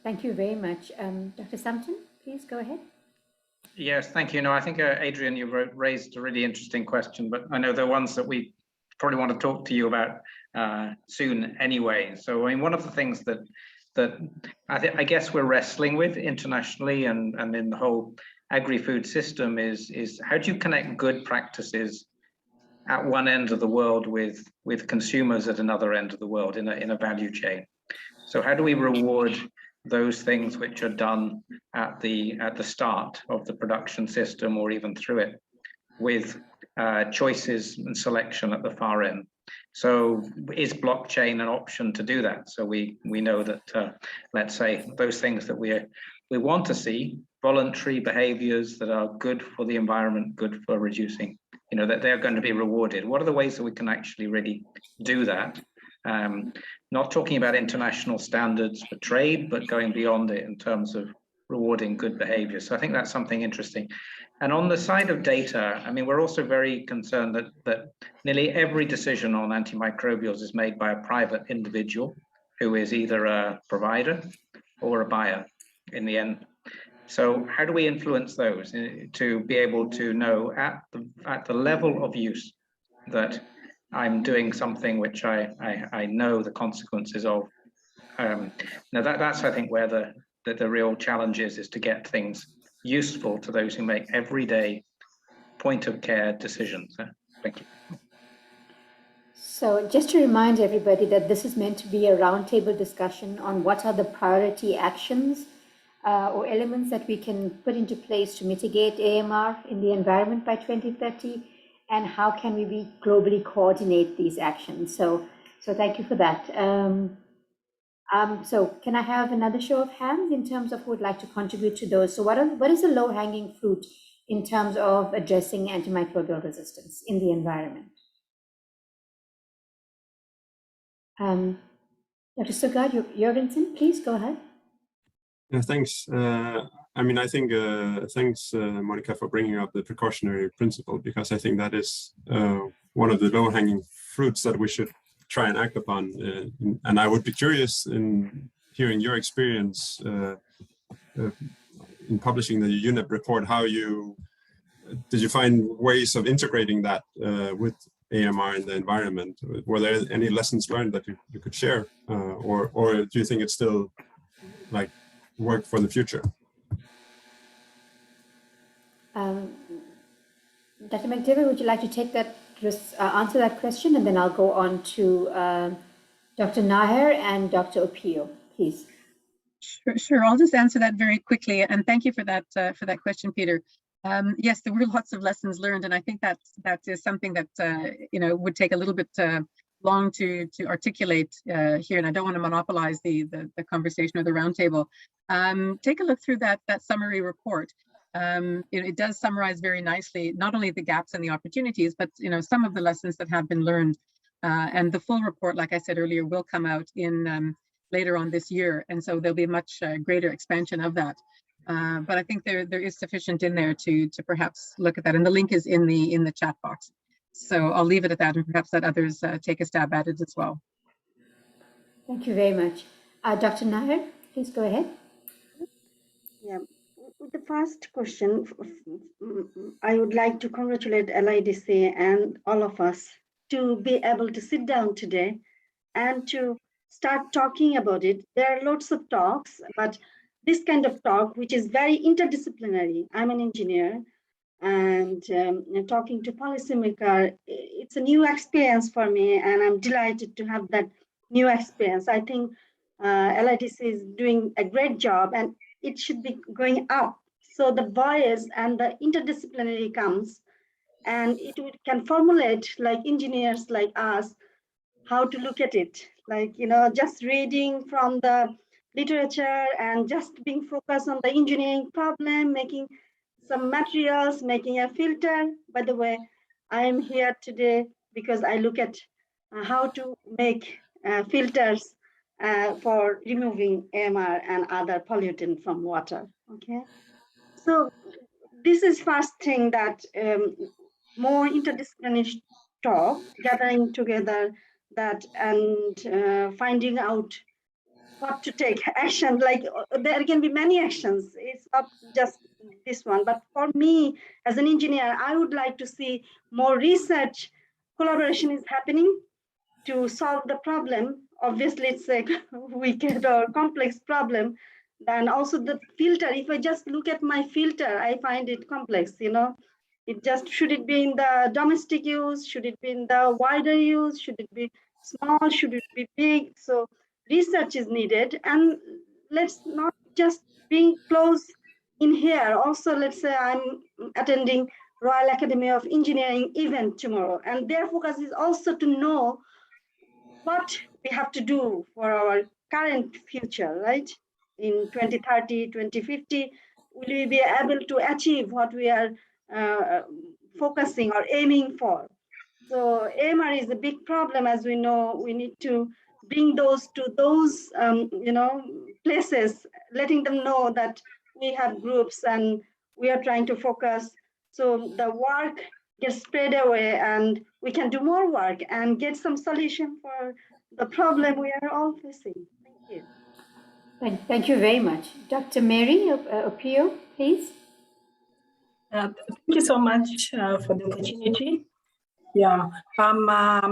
S4: Thank you very much. Dr. Sumpton, please go ahead.
S2: Yes, thank you. No, I think, Adrian, you raised a really interesting question, but I know they're ones that we probably want to talk to you about soon anyway. So, I mean, one of the things that that I guess we're wrestling with internationally and in the whole agri-food system is how do you connect good practices at one end of the world with consumers at another end of the world in a value chain? So how do we reward those things which are done at the start of the production system or even through it with choices and selection at the far end? So is blockchain an option to do that? So we know that let's say those things that we want to see, voluntary behaviors that are good for the environment, good for reducing, that they're going to be rewarded. What are the ways that we can actually really do that? Not talking about international standards for trade, but going beyond it in terms of rewarding good behavior. So I think that's something interesting. And on the side of data, I mean, we're also very concerned that nearly every decision on antimicrobials is made by a private individual who is either a provider or a buyer in the end. So how do we influence those to be able to know at the level of use that I'm doing something which I know the consequences of? Now that's I think where the real challenge is to get things useful to those who make everyday point of care decisions. Thank you.
S4: So just to remind everybody that this is meant to be a roundtable discussion on what are the priority actions or elements that we can put into place to mitigate AMR in the environment by 2030, and how can we globally coordinate these actions. So thank you for that. So can I have another show of hands in terms of who would like to contribute to those? So what is the low-hanging fruit in terms of addressing antimicrobial resistance in the environment? Dr. Sogard Jorgensen, please go ahead.
S5: Yeah, thanks. I mean, I think thanks, Monica, for bringing up the precautionary principle, because I think that is one of the low-hanging fruits that we should try and act upon. And I would be curious in hearing your experience in publishing the UNEP report. Did you find ways of integrating that with AMR in the environment? Were there any lessons learned that you could share, or do you think it's still like work for the future?
S4: Dr. McDavid, would you like to take that, answer that question, and then I'll go on to Dr. Naher and Dr. Opio, please.
S3: Sure. I'll just answer that very quickly, and thank you for that question, Peter. Yes, there were lots of lessons learned, and I think that is something that would take a little bit long to articulate here, and I don't want to monopolize the conversation or the roundtable. Take a look through that summary report. It does summarize very nicely not only the gaps and the opportunities, but some of the lessons that have been learned. And the full report, like I said earlier, will come out in later on this year, and so there'll be a much greater expansion of that. But I think there is sufficient in there to perhaps look at that, and the link is in the chat box. So I'll leave it at that, and perhaps let others take a stab at it as well.
S4: Thank you very much. Dr. Naher, please go ahead.
S11: Yeah, with the first question, I would like to congratulate LIDC and all of us to be able to sit down today and to start talking about it. There are lots of talks, but this kind of talk, which is very interdisciplinary. I'm an engineer, and talking to policymaker, it's a new experience for me, and I'm delighted to have that new experience. I think LIDC is doing a great job, and it should be going up. So the voice and the interdisciplinary comes, and it can formulate like engineers like us, how to look at it. Like, just reading from the literature and just being focused on the engineering problem, making some materials, making a filter. By the way, I am here today because I look at how to make filters for removing AMR and other pollutant from water. Okay, so this is first thing, that more interdisciplinary talk, gathering together that, and finding out what to take action. Like there can be many actions. It's not just this one, but for me as an engineer, I would like to see more research collaboration is happening to solve the problem obviously it's a wicked or complex problem. Then also the filter, if I just look at my filter, I find it complex, It just, should it be in the domestic use? Should it be in the wider use? Should it be small? Should it be big? So research is needed. And let's not just being close in here. Also, let's say I'm attending Royal Academy of Engineering event tomorrow, and their focus is also to know what we have to do for our current future, right? In 2030, 2050, will we be able to achieve what we are focusing or aiming for? So AMR is a big problem, as we know. We need to bring those to those, places, letting them know that we have groups and we are trying to focus. So the work gets spread away and we can do more work and get some solution for the problem we are all facing. Thank you.
S4: Thank you very much. Dr. Mary Opio, please.
S12: Thank you so much for the opportunity. Yeah, I'm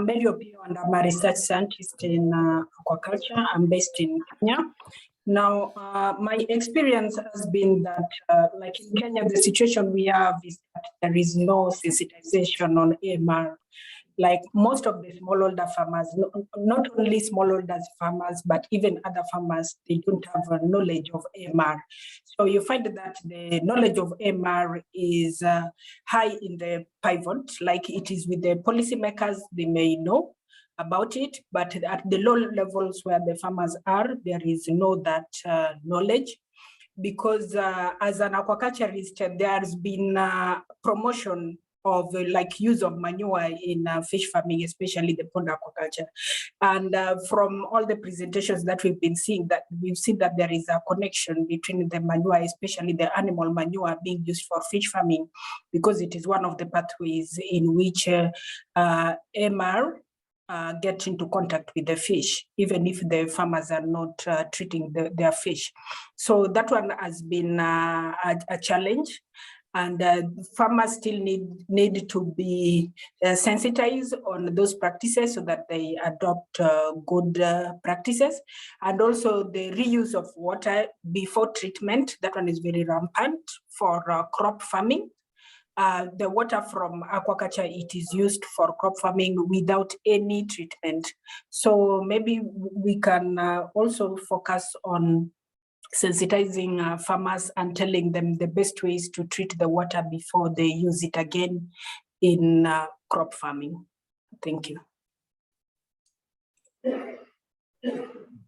S12: Mary Opio and I'm a research scientist in aquaculture. I'm based in Kenya. Now, my experience has been that, like in Kenya, the situation we have is that there is no sensitization on AMR. Like most of the smallholder farmers, not only smallholder farmers, but even other farmers, they don't have a knowledge of AMR. So you find that the knowledge of AMR is high in the pivot, like it is with the policymakers, they may know about it, but at the low levels where the farmers are, there is no that knowledge. Because as an aquaculturist, there's been promotion of like use of manure in fish farming, especially the pond aquaculture. And from all the presentations that we've been seeing, that we've seen that there is a connection between the manure, especially the animal manure being used for fish farming, because it is one of the pathways in which AMR get into contact with the fish, even if the farmers are not treating their fish. So that one has been a challenge. And farmers still need to be sensitized on those practices so that they adopt good practices. And also the reuse of water before treatment, that one is very rampant for crop farming. The water from aquaculture, it is used for crop farming without any treatment. So maybe we can also focus on sensitizing farmers and telling them the best ways to treat the water before they use it again in crop farming. Thank you.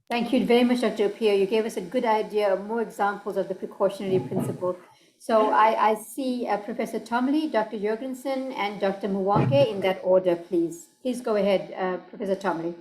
S4: Thank you very much, Dr. Opio. You gave us a good idea of more examples of the precautionary principle. So I see Professor Tomley, Dr. Jorgensen, and Dr. Mwange in that order, please. Please go ahead, Professor Tomley.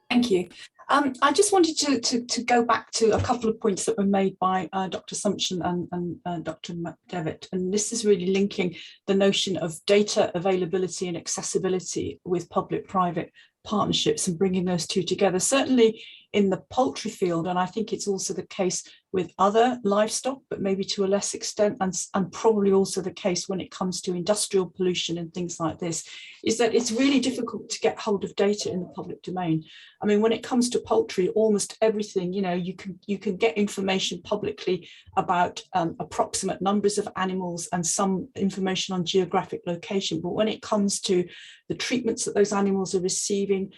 S6: Thank you. I just wanted to go back to a couple of points that were made by Dr. Sumption and Dr. McDevitt, and this is really linking the notion of data availability and accessibility with public-private partnerships and bringing those two together. Certainly in the poultry field, and I think it's also the case with other livestock, but maybe to a less extent, and probably also the case when it comes to industrial pollution and things like this, is that it's really difficult to get hold of data in the public domain. I mean, when it comes to poultry, almost everything, you can get information publicly about approximate numbers of animals and some information on geographic location. But when it comes to the treatments that those animals are receiving,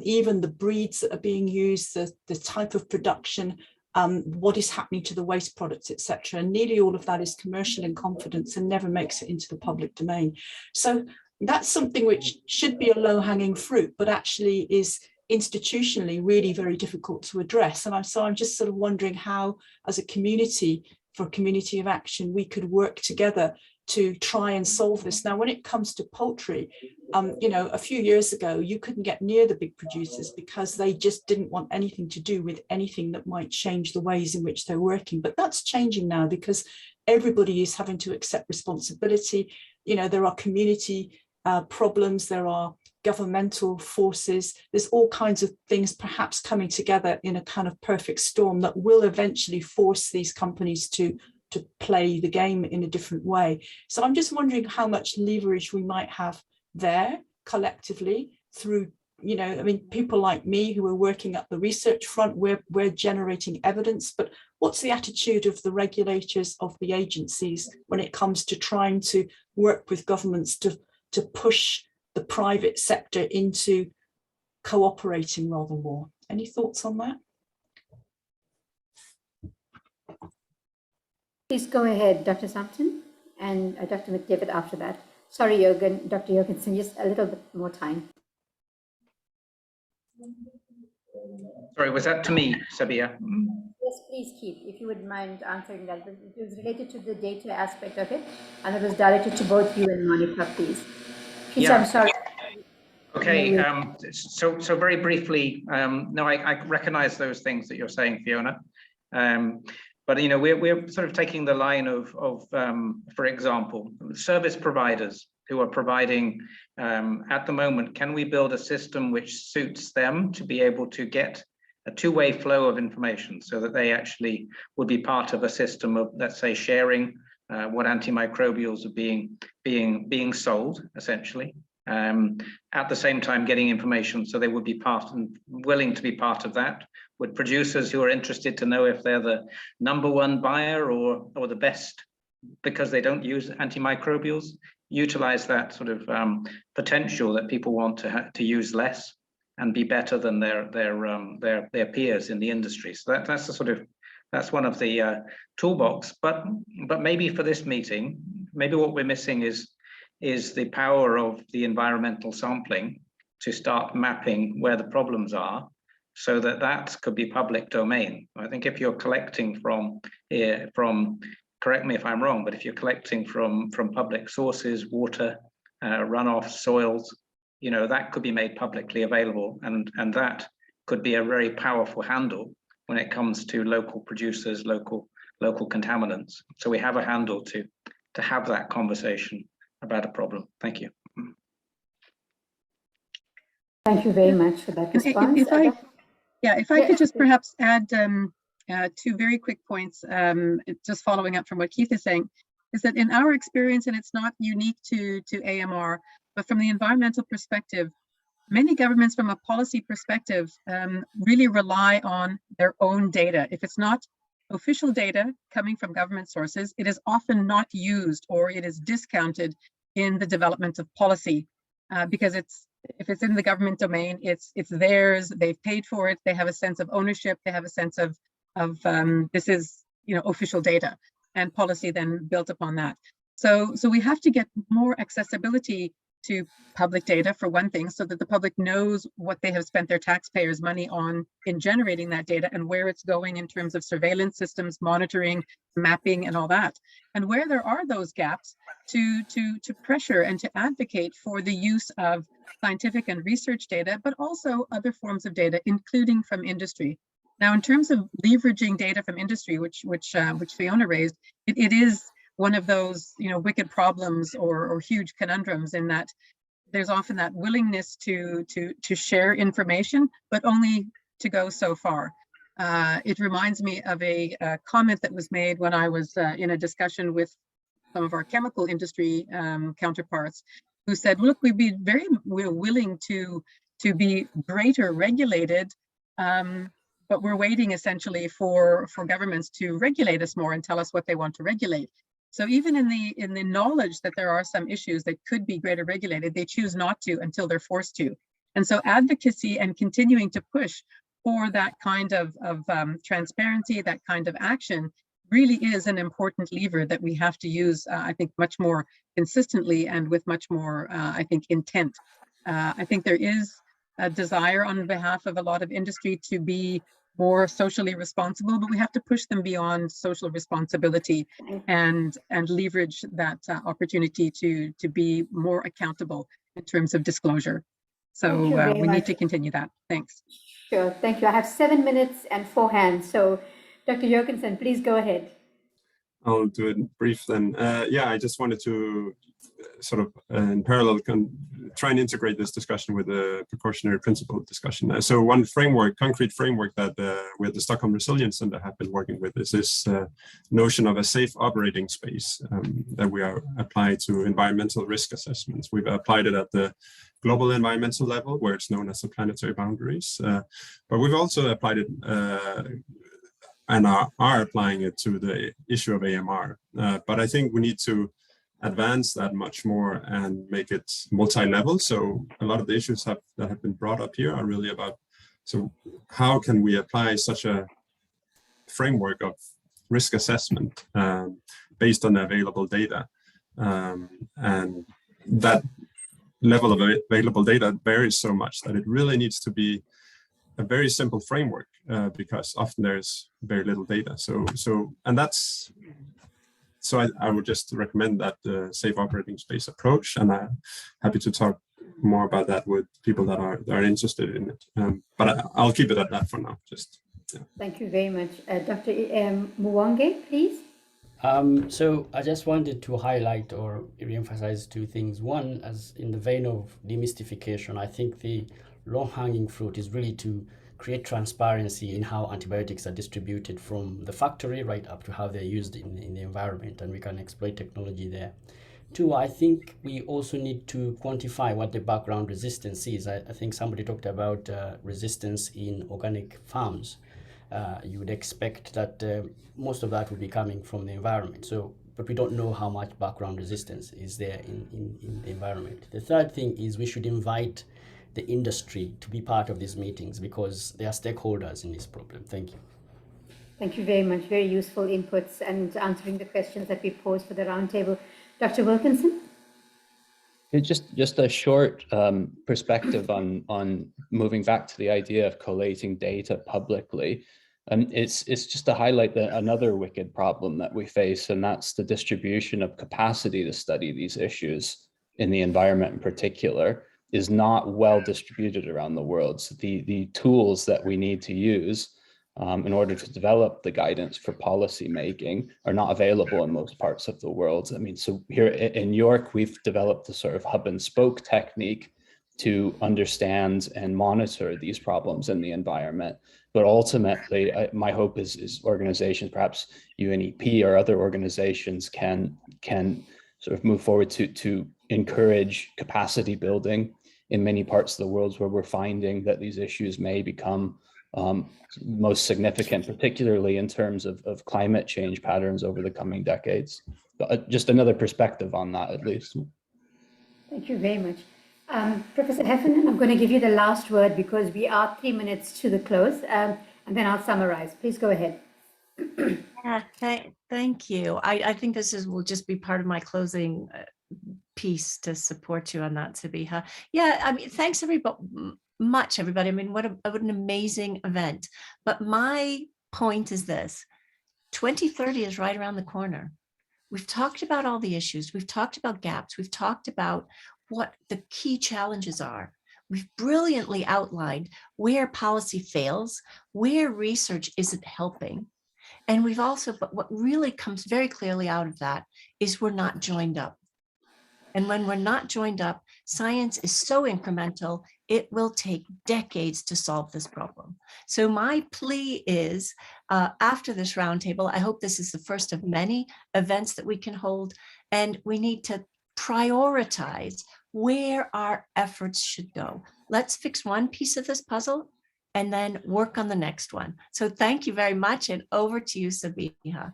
S6: even the breeds that are being used, the type of production, what is happening to the waste products, etc. And nearly all of that is commercial in confidence and never makes it into the public domain. So that's something which should be a low-hanging fruit, but actually is institutionally really very difficult to address. And I'm just sort of wondering how, as a community, for community of action, we could work together to try and solve this. Now, when it comes to poultry, a few years ago, you couldn't get near the big producers because they just didn't want anything to do with anything that might change the ways in which they're working. But that's changing now because everybody is having to accept responsibility. There are community problems, there are governmental forces, there's all kinds of things perhaps coming together in a kind of perfect storm that will eventually force these companies to play the game in a different way. So I'm just wondering how much leverage we might have there collectively through you know, I mean, people like me who are working at the research front, we're generating evidence, but what's the attitude of the regulators, of the agencies, when it comes to trying to work with governments to push the private sector into cooperating rather more? Any thoughts on that?
S4: Please go ahead, Dr. Sampson, and Dr. McDavid after that. Sorry, Jürgen, Dr. Jorgensen, just a little bit more time.
S2: Sorry, was that to me, Sabia?
S4: Yes, please, Keith, if you would mind answering that. It was related to the data aspect of it, and it was directed to both you and Monica, please. Keith,
S2: Yeah.
S4: I'm sorry.
S2: Okay, so very briefly, no, I recognize those things that you're saying, Fiona. But you know, we're sort of taking the line of for example, service providers who are providing at the moment, can we build a system which suits them to be able to get a two-way flow of information so that they actually would be part of a system of, let's say, sharing what antimicrobials are being sold, essentially. At the same time getting information, so they would be part and willing to be part of that, with producers who are interested to know if they're the #1 buyer or the best because they don't use antimicrobials, utilize that sort of potential that people want to use less and be better than their peers in the industry. So that's the sort of, that's one of the toolbox. But maybe for this meeting, maybe what we're missing is the power of the environmental sampling to start mapping where the problems are, so that could be public domain. I think if you're collecting from, correct me if I'm wrong, but if you're collecting from public sources, water, runoff, soils, you know, that could be made publicly available, and that could be a very powerful handle when it comes to local producers, local contaminants. So we have a handle to have that conversation about a problem. Thank you.
S4: Thank you very much for that response.
S3: If I could just perhaps add two very quick points, just following up from what Keith is saying, is that in our experience, and it's not unique to AMR, but from the environmental perspective, many governments from a policy perspective really rely on their own data. If it's not official data coming from government sources, it is often not used or it is discounted in the development of policy because if it's in the government domain, it's theirs, they've paid for it, they have a sense of ownership, they have a sense of this is, you know, official data, and policy then built upon that. So we have to get more accessibility to public data, for one thing, so that the public knows what they have spent their taxpayers' money on in generating that data and where it's going in terms of surveillance systems, monitoring, mapping, and all that. And where there are those gaps, to pressure and to advocate for the use of scientific and research data, but also other forms of data, including from industry. Now, in terms of leveraging data from industry, which Fiona raised, it is one of those, you know, wicked problems or huge conundrums, in that there's often that willingness to share information, but only to go so far. It reminds me of a comment that was made when I was in a discussion with some of our chemical industry counterparts, who said, look, we're willing to be greater regulated, but we're waiting essentially for governments to regulate us more and tell us what they want to regulate. So even in the knowledge that there are some issues that could be greater regulated, they choose not to until they're forced to. And so advocacy and continuing to push for that kind of transparency, that kind of action, really is an important lever that we have to use, I think, much more consistently and with much more, I think, intent. I think there is a desire on behalf of a lot of industry to be more socially responsible, but we have to push them beyond social responsibility and leverage that opportunity to be more accountable in terms of disclosure. So we need to continue that. Thanks.
S4: Sure, thank you. I have 7 minutes and 4 hands. So Dr. Jorgensen, please go ahead.
S5: I'll do it brief then. Yeah, I just wanted to sort of in parallel try and integrate this discussion with the precautionary principle discussion. So one framework, concrete framework that we at the Stockholm Resilience Center have been working with is this notion of a safe operating space that we are applied to environmental risk assessments. We've applied it at the global environmental level, where it's known as the planetary boundaries, but we've also applied it and are applying it to the issue of AMR. But I think we need to advance that much more and make it multi-level. So a lot of the issues that have been brought up here are really about, so how can we apply such a framework of risk assessment based on the available data? And that level of available data varies so much that it really needs to be a very simple framework because often there's very little data. So I would just recommend that safe operating space approach, and I'm happy to talk more about that with people that are interested in it. But I'll keep it at that for now.
S4: Thank you very much, Dr. Mwange, please.
S10: So I just wanted to highlight or reemphasize two things. One, as in the vein of demystification, I think the low-hanging fruit is really to create transparency in how antibiotics are distributed from the factory right up to how they're used in the environment, and we can exploit technology there. Two, I think we also need to quantify what the background resistance is. I think somebody talked about resistance in organic farms. You would expect that most of that would be coming from the environment. But we don't know how much background resistance is there in the environment. The third thing is we should invite the industry to be part of these meetings because they are stakeholders in this problem. Thank you.
S4: Thank you very much. Very useful inputs and answering the questions that we posed for the roundtable. Dr. Wilkinson?
S9: Just a short perspective on moving back to the idea of collating data publicly. It's just to highlight another wicked problem that we face, and that's the distribution of capacity to study these issues in the environment in particular is not well distributed around the world. So the tools that we need to use in order to develop the guidance for policy making are not available in most parts of the world. I mean, so here in York, we've developed a sort of hub and spoke technique to understand and monitor these problems in the environment. But ultimately, my hope is organizations, perhaps UNEP or other organizations can sort of move forward to encourage capacity building in many parts of the world where we're finding that these issues may become most significant, particularly in terms of climate change patterns over the coming decades. Just another perspective on that, at least.
S4: Thank you very much. Professor Heffernan, I'm going to give you the last word because we are 3 minutes to the close, and then I'll summarize. Please go ahead.
S1: Yeah, thank you. I think this will just be part of my closing piece to support you on that, Sabiha. Yeah, I mean, thanks everybody. I mean, what an amazing event. But my point is this: 2030 is right around the corner. We've talked about all the issues. We've talked about gaps. We've talked about what the key challenges are. We've brilliantly outlined where policy fails, where research isn't helping. And we've also, but what really comes very clearly out of that is we're not joined up. And when we're not joined up, science is so incremental, it will take decades to solve this problem. So my plea is, after this roundtable, I hope this is the first of many events that we can hold, and we need to prioritize where our efforts should go. Let's fix one piece of this puzzle and then work on the next one. So thank you very much, and over to you, Sabiha.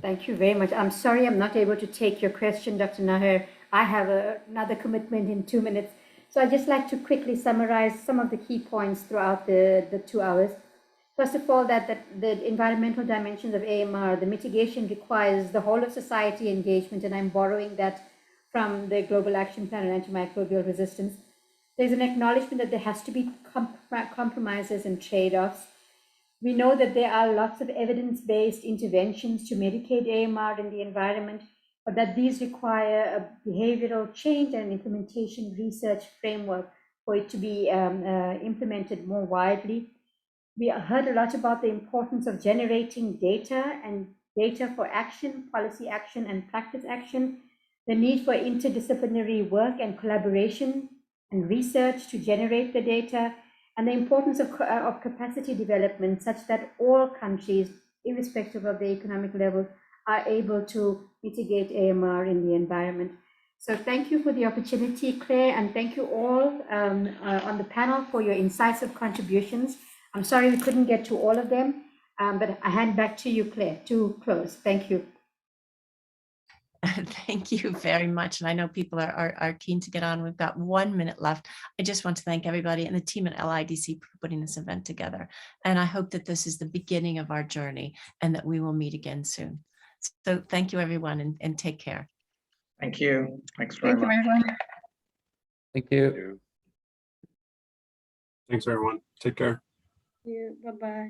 S4: Thank you very much. I'm sorry I'm not able to take your question, Dr. Naher. I have another commitment in 2 minutes. So I'd just like to quickly summarize some of the key points throughout the 2 hours. First of all, that the environmental dimensions of AMR, the mitigation requires the whole of society engagement, and I'm borrowing that from the Global Action Plan on Antimicrobial Resistance. There's an acknowledgement that there has to be compromises and trade-offs. We know that there are lots of evidence-based interventions to mitigate AMR in the environment, but that these require a behavioral change and implementation research framework for it to be implemented more widely. We heard a lot about the importance of generating data and data for action, policy action, and practice action, the need for interdisciplinary work and collaboration and research to generate the data, and the importance of capacity development such that all countries, irrespective of the economic level, are able to mitigate AMR in the environment. So thank you for the opportunity, Claire, and thank you all on the panel for your incisive contributions. I'm sorry we couldn't get to all of them, but I hand back to you, Claire, to close. Thank you.
S1: Thank you very much. And I know people are keen to get on. We've got 1 minute left. I just want to thank everybody and the team at LIDC for putting this event together. And I hope that this is the beginning of our journey and that we will meet again soon. So thank you, everyone, and take care.
S13: Thank you. Thanks very much.
S3: Thank you, everyone.
S9: Thank you.
S5: Thanks, everyone. Take care.
S11: Bye-bye.